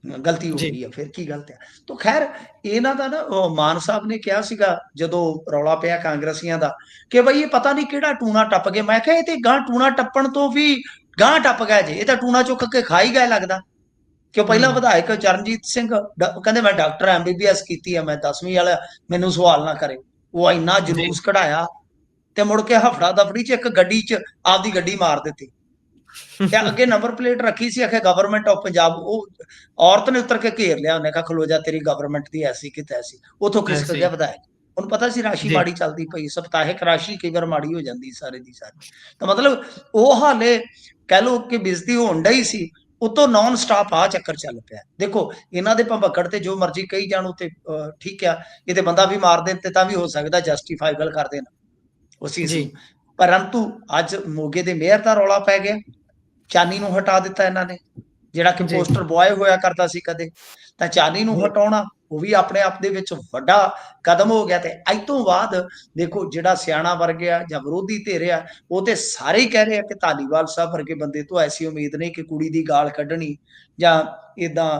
Speaker 2: ਗਲਤੀ ਹੋ
Speaker 1: ਜੀ,
Speaker 2: ਗਈ ਆ, ਫਿਰ ਕੀ ਗਲਤ ਆ। ਤਾਂ ਖੈਰ ਇਹਨਾਂ ਦਾ ਨਾ, ਉਹ ਮਾਨ ਸਾਹਿਬ ਨੇ ਕਿਹਾ ਸੀਗਾ ਜਦੋਂ ਰੌਲਾ ਪਿਆ ਕਾਂਗਰਸੀਆਂ ਦਾ, ਕਿ ਬਈ ਇਹ ਪਤਾ ਨਹੀਂ ਕਿਹੜਾ ਟੂਣਾ ਟੱਪ ਗਏ। ਮੈਂ ਕਿਹਾ ਇਹ ਤੇ ਗਾਂ ਟੂਣਾ ਟੱਪਣ ਤੋਂ ਵੀ ਗਾਂ ਟੱਪ ਗਿਆ ਜੇ, ਇਹ ਤਾਂ ਟੂਣਾ ਚੁੱਕ ਕੇ ਖਾ ਹੀ ਗਏ ਲੱਗਦਾ। ਕਿ ਉਹ ਪਹਿਲਾਂ
Speaker 1: ਹੂੰ,
Speaker 2: ਵਿਧਾਇਕ ਚਰਨਜੀਤ ਸਿੰਘ ਕਹਿੰਦੇ ਮੈਂ ਡਾਕਟਰ MBBS ਕੀਤੀ ਆ, ਮੈਂ 10ਵੀਂ ਵਾਲਾ, ਮੈਨੂੰ ਸਵਾਲ ਨਾ ਕਰੇ। ਉਹ ਇੰਨਾ
Speaker 1: ਜੀ,
Speaker 2: ਜਲੂਸ ਕਢਾਇਆ ਤੇ ਮੁੜ ਕੇ ਹਫੜਾ ਦਫੜੀ ਚ ਇੱਕ ਗੱਡੀ ਚ ਆਪਦੀ ਗੱਡੀ ਮਾਰ ਦਿੱਤੀ। ਤੇ ਅੱਗੇ ਨੰਬਰ ਪਲੇਟ ਰੱਖੀ ਸੀ, ਆਖੇ ਗਵਰਨਮੈਂਟ ਆਫ ਪੰਜਾਬ। ਉਹ ਔਰਤ ਨੇ ਉੱਤਰ ਕੇ ਘੇਰ ਲਿਆ, ਉਹਨੇ ਕਹਾ ਖਲੋ ਜਾ, ਤੇਰੀ ਗਵਰਨਮੈਂਟ ਦੀ ਐਸੀ ਕਿ ਤੈਸੀ। ਉਥੋਂ ਖਿਸਕ
Speaker 1: ਐਸੇ
Speaker 2: ਗਿਆ
Speaker 1: ਹੀ।
Speaker 2: ਵਿਧਾਇਕ। ਉਹਨੂੰ ਪਤਾ ਸੀ ਰਾਸ਼ੀ
Speaker 1: ਜੀ,
Speaker 2: ਮਾੜੀ ਚੱਲਦੀ ਪਈ, ਸਪਤਾਹਿਕ ਰਾਸ਼ੀ ਕਈ ਵਾਰ ਮਾੜੀ ਹੋ ਜਾਂਦੀ ਸਾਰੇ ਦੀ ਸਾਰੀ। ਤਾਂ ਮਤਲਬ ਉਹ ਹਾਲੇ ਕਹਿ ਲਓ ਕਿ ਬੇਇੱਜ਼ਤੀ ਹੋਣ ਡਈ ਸੀ, ਉਤੋਂ ਨਾਨ ਸਟਾਪ ਆ ਚੱਕਰ ਚੱਲ ਪਿਆ। ਦੇਖੋ ਇਹਨਾਂ ਦੇ ਭੰਬਕੜ ਤੇ ਜੋ ਮਰਜ਼ੀ ਕਹੀ ਜਾਣ, ਉੱਤੇ ਠੀਕ ਆ, ਇਹ ਤੇ ਬੰਦਾ ਵੀ ਮਾਰ ਦੇਣ ਤੇ ਤਾਂ ਵੀ ਹੋ ਸਕਦਾ ਜਸਟੀਫਾਈਬਲ ਕਰ ਦੇਣ ਉਸ ਚੀਜ਼
Speaker 1: ਜੀ,
Speaker 2: ਨੂੰ। ਪਰੰਤੂ ਅੱਜ ਮੋਗੇ ਦੇ ਮੇਅਰ ਦਾ ਰੌਲਾ ਪੈ ਗਿਆ, ਚਾਨੀ ਨੂੰ ਹਟਾ ਦਿੱਤਾ ਇਹਨਾਂ ਨੇ, ਜਿਹੜਾ ਕਿ
Speaker 1: ਜੀ,
Speaker 2: ਪੋਸਟਰ ਬॉय ਹੋਇਆ ਕਰਦਾ ਸੀ ਕਦੇ। ਤਾਂ ਚਾਨੀ ਨੂੰ
Speaker 1: ਜੀ,
Speaker 2: ਹਟਾਉਣਾ ਉਹ ਵੀ ਆਪਣੇ ਆਪ ਦੇ ਵਿੱਚ ਵੱਡਾ ਕਦਮ ਹੋ ਗਿਆ। ਤੇ ਅੱਜ ਤੋਂ ਬਾਅਦ ਦੇਖੋ ਜਿਹੜਾ ਸਿਆਣਾ ਵਰਗ ਆ ਜਾਂ ਵਿਰੋਧੀ ਧਿਰ ਆ, ਉਹ ਤੇ ਸਾਰੇ ਹੀ ਕਹਿ ਰਹੇ ਆ ਕਿ ਧਾਲੀਵਾਲ ਸਾਹਿਬ ਵਰਗੇ ਬੰਦੇ ਤੋਂ ਐਸੀ ਉਮੀਦ ਨਹੀਂ ਕਿ ਕੁੜੀ ਦੀ ਗਾਲ ਕੱਢਣੀ ਜਾਂ ਇਦਾਂ।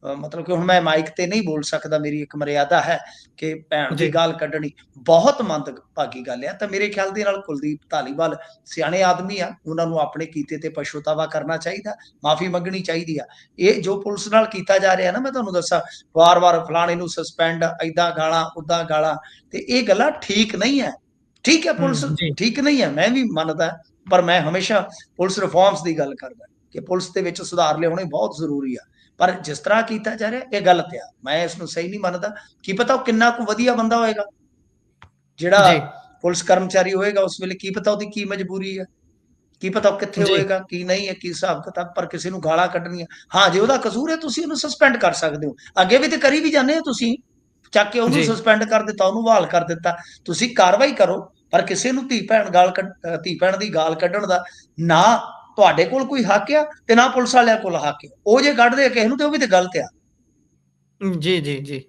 Speaker 2: ਮਤਲਬ ਕਿ ਹੁਣ ਮੈਂ ਮਾਈਕ ਤੇ ਨਹੀਂ ਬੋਲ ਸਕਦਾ, ਮੇਰੀ ਇੱਕ ਮਰਿਆਦਾ ਹੈ, ਕਿ ਭੈਣ ਦੀ
Speaker 1: ਜੀ,
Speaker 2: ਗਾਲ ਕੱਢਣੀ ਬਹੁਤ ਮੰਦਭਾਗੀ ਗੱਲ ਆ। ਤਾਂ ਮੇਰੇ ਖਿਆਲ ਦੇ ਨਾਲ ਕੁਲਦੀਪ ਧਾਲੀਵਾਲ ਸਿਆਣੇ ਆਦਮੀ ਆ, ਉਹਨਾਂ ਨੂੰ ਆਪਣੇ ਕੀਤੇ ਤੇ ਪਛਤਾਵਾ ਕਰਨਾ ਚਾਹੀਦਾ, ਮਾਫੀ ਮੰਗਣੀ ਚਾਹੀਦੀ ਆ। ਇਹ ਜੋ ਪੁਲਿਸ ਨਾਲ ਕੀਤਾ ਜਾ ਰਿਹਾ ਨਾ, ਮੈਂ ਤੁਹਾਨੂੰ ਦੱਸਾਂ, ਵਾਰ-ਵਾਰ ਫਲਾਣੇ ਨੂੰ ਸਸਪੈਂਡ, ਏਦਾਂ ਗਾਲਾਂ ਉਦਾਂ ਗਾਲਾਂ, ਤੇ ਇਹ ਗੱਲਾਂ ਠੀਕ ਨਹੀਂ ਹੈ। ਠੀਕ ਹੈ, ਪੁਲਿਸ
Speaker 1: ਜੀ,
Speaker 2: ਠੀਕ ਨਹੀਂ ਹੈ, ਮੈਂ ਵੀ ਮੰਨਦਾ, ਪਰ ਮੈਂ ਹਮੇਸ਼ਾ ਪੁਲਿਸ ਰਿਫਾਰਮਸ ਦੀ ਗੱਲ ਕਰਦਾ ਕਿ ਪੁਲਿਸ ਦੇ ਵਿੱਚ ਸੁਧਾਰ ਲਿਆਉਣੇ ਬਹੁਤ ਜ਼ਰੂਰੀ ਆ। ਪਰ ਜਿਸ ਤਰ੍ਹਾਂ ਕੀਤਾ ਜਾ ਰਿਹਾ ਇਹ ਗਲਤ ਆ, ਮੈਂ ਇਸ ਨੂੰ ਸਹੀ ਨਹੀਂ ਮੰਨਦਾ। ਕੀ ਪਤਾ ਉਹ ਕਿੰਨਾ ਕੁ ਵਧੀਆ ਬੰਦਾ ਹੋਏਗਾ, ਜਿਹੜਾ
Speaker 1: ਜੀ,
Speaker 2: ਪੁਲਿਸ ਕਰਮਚਾਰੀ ਹੋਏਗਾ ਉਸ ਵੇਲੇ, ਕੀ ਪਤਾ ਉਹਦੀ ਕੀ ਮਜਬੂਰੀ ਹੈ, ਕੀ ਪਤਾ ਉਹ ਕਿੱਥੇ
Speaker 1: ਜੀ,
Speaker 2: ਹੋਏਗਾ ਕੀ ਨਹੀਂ ਹੈ, ਕੀ ਹਿਸਾਬ ਕਿਤਾਬ। ਪਰ ਕਿਸੇ ਨੂੰ ਗਾਲਾਂ ਕੱਢਣੀਆਂ, ਹਾਂ ਜੇ ਉਹਦਾ ਕਸੂਰ ਹੈ ਤੁਸੀਂ ਉਹਨੂੰ ਸਸਪੈਂਡ ਕਰ ਸਕਦੇ ਹੋ। ਅੱਗੇ ਵੀ ਤੇ ਕਰੀ ਵੀ ਜਾਂਦੇ ਹੋ ਤੁਸੀਂ, ਚੱਕ ਕੇ ਉਹਨੂੰ
Speaker 1: ਜੀ,
Speaker 2: ਸਸਪੈਂਡ ਕਰ ਦਿੱਤਾ, ਉਹਨੂੰ ਬਹਾਲ ਕਰ ਦਿੱਤਾ। ਤੁਸੀਂ ਕਾਰਵਾਈ ਕਰੋ, ਪਰ ਕਿਸੇ ਨੂੰ ਧੀ ਭੈਣ ਦੀ ਗਾਲ ਕੱਢਣ ਦਾ ਨਾ ਤੁਹਾਡੇ ਕੋਲ ਕੋਈ ਹੱਕ ਆ ਤੇ ਨਾ ਪੁਲਿਸ ਵਾਲਿਆਂ ਕੋਲ ਹੱਕ ਆ। ਉਹ ਜੇ ਕੱਢਦੇ ਆ ਕਿਸੇ ਨੂੰ ਤੇ ਉਹ ਵੀ ਤੇ ਗਲਤ ਆ।
Speaker 1: ਜੀ, ਜੀ, ਜੀ।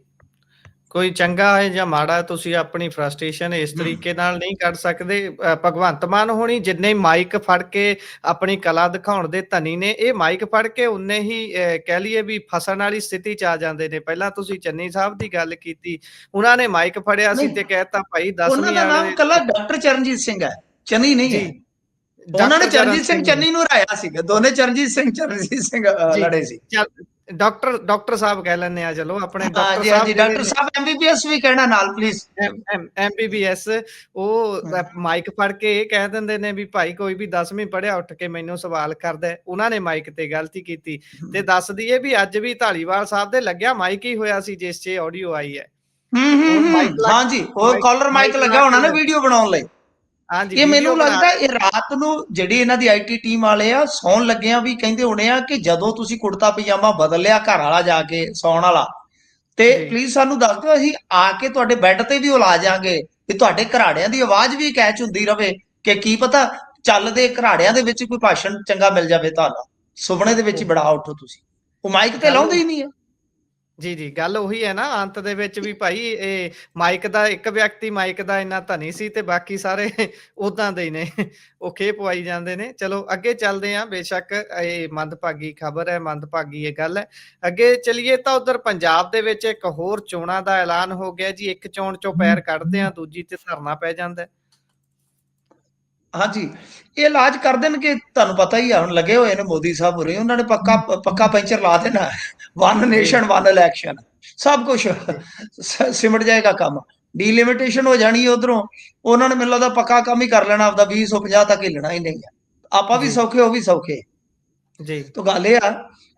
Speaker 1: ਕੋਈ ਚੰਗਾ ਹੈ ਜਾਂ ਮਾੜਾ, ਤੁਸੀਂ ਆਪਣੀ ਫਰਸਟ੍ਰੇਸ਼ਨ ਇਸ
Speaker 2: ਹੂੰ।
Speaker 1: ਤਰੀਕੇ ਨਾਲ ਨਹੀਂ ਕੱਢ ਸਕਦੇ। ਭਗਵੰਤ ਮਾਨ ਹੋਣੀ ਜਿੰਨੇ ਮਾਈਕ ਫੜ ਕੇ ਆਪਣੀ ਕਲਾ ਦਿਖਾਉਣ ਦੇ ਧਨੀ ਨੇ, ਇਹ ਮਾਈਕ ਫੜ ਕੇ ਉਨੇ ਹੀ ਕਹਿ ਲਈਏ ਵੀ ਫਸਣ ਵਾਲੀ ਸਥਿਤੀ 'ਚ ਆ ਜਾਂਦੇ ਨੇ। ਪਹਿਲਾਂ ਤੁਸੀਂ ਚੰਨੀ ਸਾਹਿਬ ਦੀ ਗੱਲ ਕੀਤੀ, ਉਹਨਾਂ ਨੇ ਮਾਈਕ ਫੜਿਆ ਸੀ
Speaker 2: ਨਹੀਂ,
Speaker 1: ਤੇ ਕਹਿ ਤਾ ਭਾਈ
Speaker 2: ਉਹਨਾਂ
Speaker 1: 10ਵੀਂ
Speaker 2: ਦਾ ਨਾਮ
Speaker 1: ਵਾਲੇ
Speaker 2: ਕੱਲਾ ਡਾਕਟਰ ਚਰਨਜੀਤ ਸਿੰਘ ਹੈ, ਚੰਨੀ ਨਹੀਂ
Speaker 1: ਜੀ,
Speaker 2: ਹੈ। ਉਹਨਾਂ ਨੇ
Speaker 1: ਡਾਕਟਰ ਚਰਨ
Speaker 2: ਚਰਨਜੀਤ ਸਿੰਘ
Speaker 1: ਸਿੰਘ ਨੇ।
Speaker 2: ਚੰਨੀ ਨੂੰ ਹਰਾਇਆ ਸੀਗਾ, ਦੋਨੇ ਚਰਨਜੀਤ ਸਿੰਘ
Speaker 1: ਜੀ,
Speaker 2: ਲੜੇ ਸੀ।
Speaker 1: ਚੱਲ ਡਾਕਟਰ ਸਾਹਿਬ ਕਹਿ ਲੈਂਦੇ ਆ, ਚਲੋ ਆਪਣੇ ਡਾਕਟਰ
Speaker 2: ਹਾਂਜੀ
Speaker 1: ਸਾਹਿਬ
Speaker 2: ਹਾਂਜੀ,
Speaker 1: ਜਿਹੜੇ
Speaker 2: ਡਾਕਟਰ
Speaker 1: ਨੇ
Speaker 2: ਸਾਹਿਬ ਐਮਬੀਬੀਐਸ ਵੀ ਕਹਿਣਾ ਨਾਲ ਪਲੀਜ਼।
Speaker 1: ਐਮਬੀਬੀਐਸ, ਉਹ ਮਾਈਕ ਫੜ ਕੇ ਇਹ ਕਹਿ ਦਿੰਦੇ ਨੇ ਵੀ ਭਾਈ ਕੋਈ ਵੀ 10ਵੀਂ ਪੜ੍ਹਿਆ ਉੱਠ ਕੇ ਮੈਨੂੰ ਸਵਾਲ ਕਰਦਾ। ਉਹਨਾਂ ਨੇ ਮਾਈਕ ਤੇ ਗਲਤੀ ਕੀਤੀ। ਤੇ ਦੱਸ ਦਈਏ ਵੀ ਅੱਜ ਵੀ ਧਾਲੀਵਾਲ ਸਾਹਿਬ ਦੇ ਲੱਗਿਆ ਮਾਈਕ ਹੀ ਹੋਇਆ ਸੀ ਜਿਸ 'ਚ ਆਡੀਓ ਆਈ ਹੈ। ਉਹ ਮਾਈਕ ਲਾ
Speaker 2: ਹਾਂਜੀ, ਉਹ
Speaker 1: ਮਾਈਕ
Speaker 2: ਕਾਲਰ ਮਾਈਕ
Speaker 1: ਮਾਈਕ ਲਾ
Speaker 2: ਲੱਗਾ ਹੋਣਾ
Speaker 1: ਕੇ
Speaker 2: ਨਾ ਵੀਡੀਓ ਬਣਾਉਣ ਲਈ।
Speaker 1: ਹਾਂਜੀ,
Speaker 2: ਇਹ
Speaker 1: ਵੀਡੀਓ
Speaker 2: ਮੈਨੂੰ
Speaker 1: ਬਣਾ
Speaker 2: ਲੱਗਦਾ
Speaker 1: ਰਹੇ।
Speaker 2: ਇਹ ਰਾਤ ਨੂੰ ਜਿਹੜੀ ਇਹਨਾਂ ਦੀ ਆਈਟੀ ਟੀਮ ਵਾਲੇ ਆ ਸੌਣ ਲੱਗਿਆਂ ਵੀ ਕਹਿੰਦੇ ਹੋਣੇ ਆ ਕਿ ਜਦੋਂ ਤੁਸੀਂ ਕੁੜਤਾ ਪਜਾਮਾ ਬਦਲ ਲਿਆ ਘਰ ਵਾਲਾ ਜਾ ਕੇ ਸੌਣ ਵਾਲਾ, ਤੇ
Speaker 1: ਜੀ,
Speaker 2: ਪਲੀਜ਼ ਸਾਨੂੰ ਦੱਸ ਦਿਓ, ਅਸੀਂ ਆ ਕੇ ਤੁਹਾਡੇ ਬੈੱਡ ਤੇ ਵੀ ਉਲਾ ਜਾਾਂਗੇ, ਤੇ ਤੁਹਾਡੇ ਘਰਾੜਿਆਂ ਦੀ ਆਵਾਜ਼ ਵੀ ਕੈਚ ਹੁੰਦੀ ਰਵੇ, ਕਿ ਕੀ ਪਤਾ ਚੱਲਦੇ ਘਰਾੜਿਆਂ ਦੇ ਵਿੱਚ ਕੋਈ ਭਾਸ਼ਣ ਚੰਗਾ ਮਿਲ ਜਾਵੇ ਤੁਹਾਨੂੰ, ਸੁਪਨੇ ਦੇ ਵਿੱਚ ਹੀ ਬੜਾ ਉੱਠੋ ਤੁਸੀਂ। ਉਹ ਮਾਈਕ ਤੇ
Speaker 1: ਗੱਲ
Speaker 2: ਲਾਉਂਦੇ ਹੀ ਨਹੀਂ ਆ।
Speaker 1: ਜੀ, ਜੀ, ਗੱਲ ਉਹੀ ਹੈ ਨਾ ਅੰਤ ਦੇ ਵਿੱਚ ਵੀ ਭਾਈ ਇਹ ਮਾਈਕ ਦਾ ਇੱਕ ਵਿਅਕਤੀ ਮਾਈਕ ਦਾ ਇੰਨਾ ਧਨੀ ਸੀ ਤੇ ਬਾਕੀ ਸਾਰੇ ਉਦਾਂ ਦੇ ਹੀ ਨੇ, ਉਹ ਖੇਹ ਪਵਾਈ ਜਾਂਦੇ ਨੇ। ਚਲੋ ਅੱਗੇ ਚੱਲਦੇ ਹਾਂ, ਬੇਸ਼ੱਕ ਇਹ ਮੰਦਭਾਗੀ ਖਬਰ ਹੈ, ਮੰਦਭਾਗੀ ਇਹ ਗੱਲ ਹੈ। ਅੱਗੇ ਚਲੀਏ ਤਾਂ ਉਧਰ ਪੰਜਾਬ ਦੇ ਵਿੱਚ ਇੱਕ ਹੋਰ ਚੋਣਾਂ ਦਾ ਐਲਾਨ ਹੋ ਗਿਆ ਜੀ। ਇੱਕ ਚੋਣ ਚੋਂ ਪੈਰ ਕੱਢਦੇ ਆ, ਦੂਜੀ ਤੇ ਧਰਨਾ ਪੈ ਜਾਂਦਾ।
Speaker 2: ਹਾਂਜੀ, ਇਹ ਇਲਾਜ ਕਰ ਦੇਣਗੇ, ਤੁਹਾਨੂੰ ਪਤਾ ਹੀ ਆ, ਹੁਣ ਲੱਗੇ ਹੋਏ ਨੇ ਮੋਦੀ ਸਾਹਿਬ ਹੋਰੇ, ਉਹਨਾਂ ਨੇ ਪੱਕਾ ਪੈਂਚਰ ਲਾ ਦੇਣਾ। ਵਨ
Speaker 1: ਜੀ,
Speaker 2: ਨੇਸ਼ਨ ਵਨ ਇਲੈਕਸ਼ਨ, ਸਭ ਕੁਝ
Speaker 1: ਜੀ,
Speaker 2: ਸਿਮਟ ਜਾਏਗਾ ਕੰਮ। ਡੀਲਿਮਿਟੇਸ਼ਨ ਹੋ ਜਾਣੀ ਹੈ ਉਧਰੋਂ, ਉਹਨਾਂ ਨੇ ਮੈਨੂੰ ਲੱਗਦਾ ਪੱਕਾ ਕੰਮ ਹੀ ਕਰ ਲੈਣਾ, ਆਪਦਾ 2050 ਤੱਕ ਹਿੱਲਣਾ ਹੀ ਨਹੀਂ ਆ। ਆਪਾਂ ਵੀ
Speaker 1: ਜੀ,
Speaker 2: ਸੌਖੇ, ਉਹ ਵੀ ਸੌਖੇ।
Speaker 1: ਜੀ,
Speaker 2: ਤਾਂ ਗੱਲ ਇਹ ਆ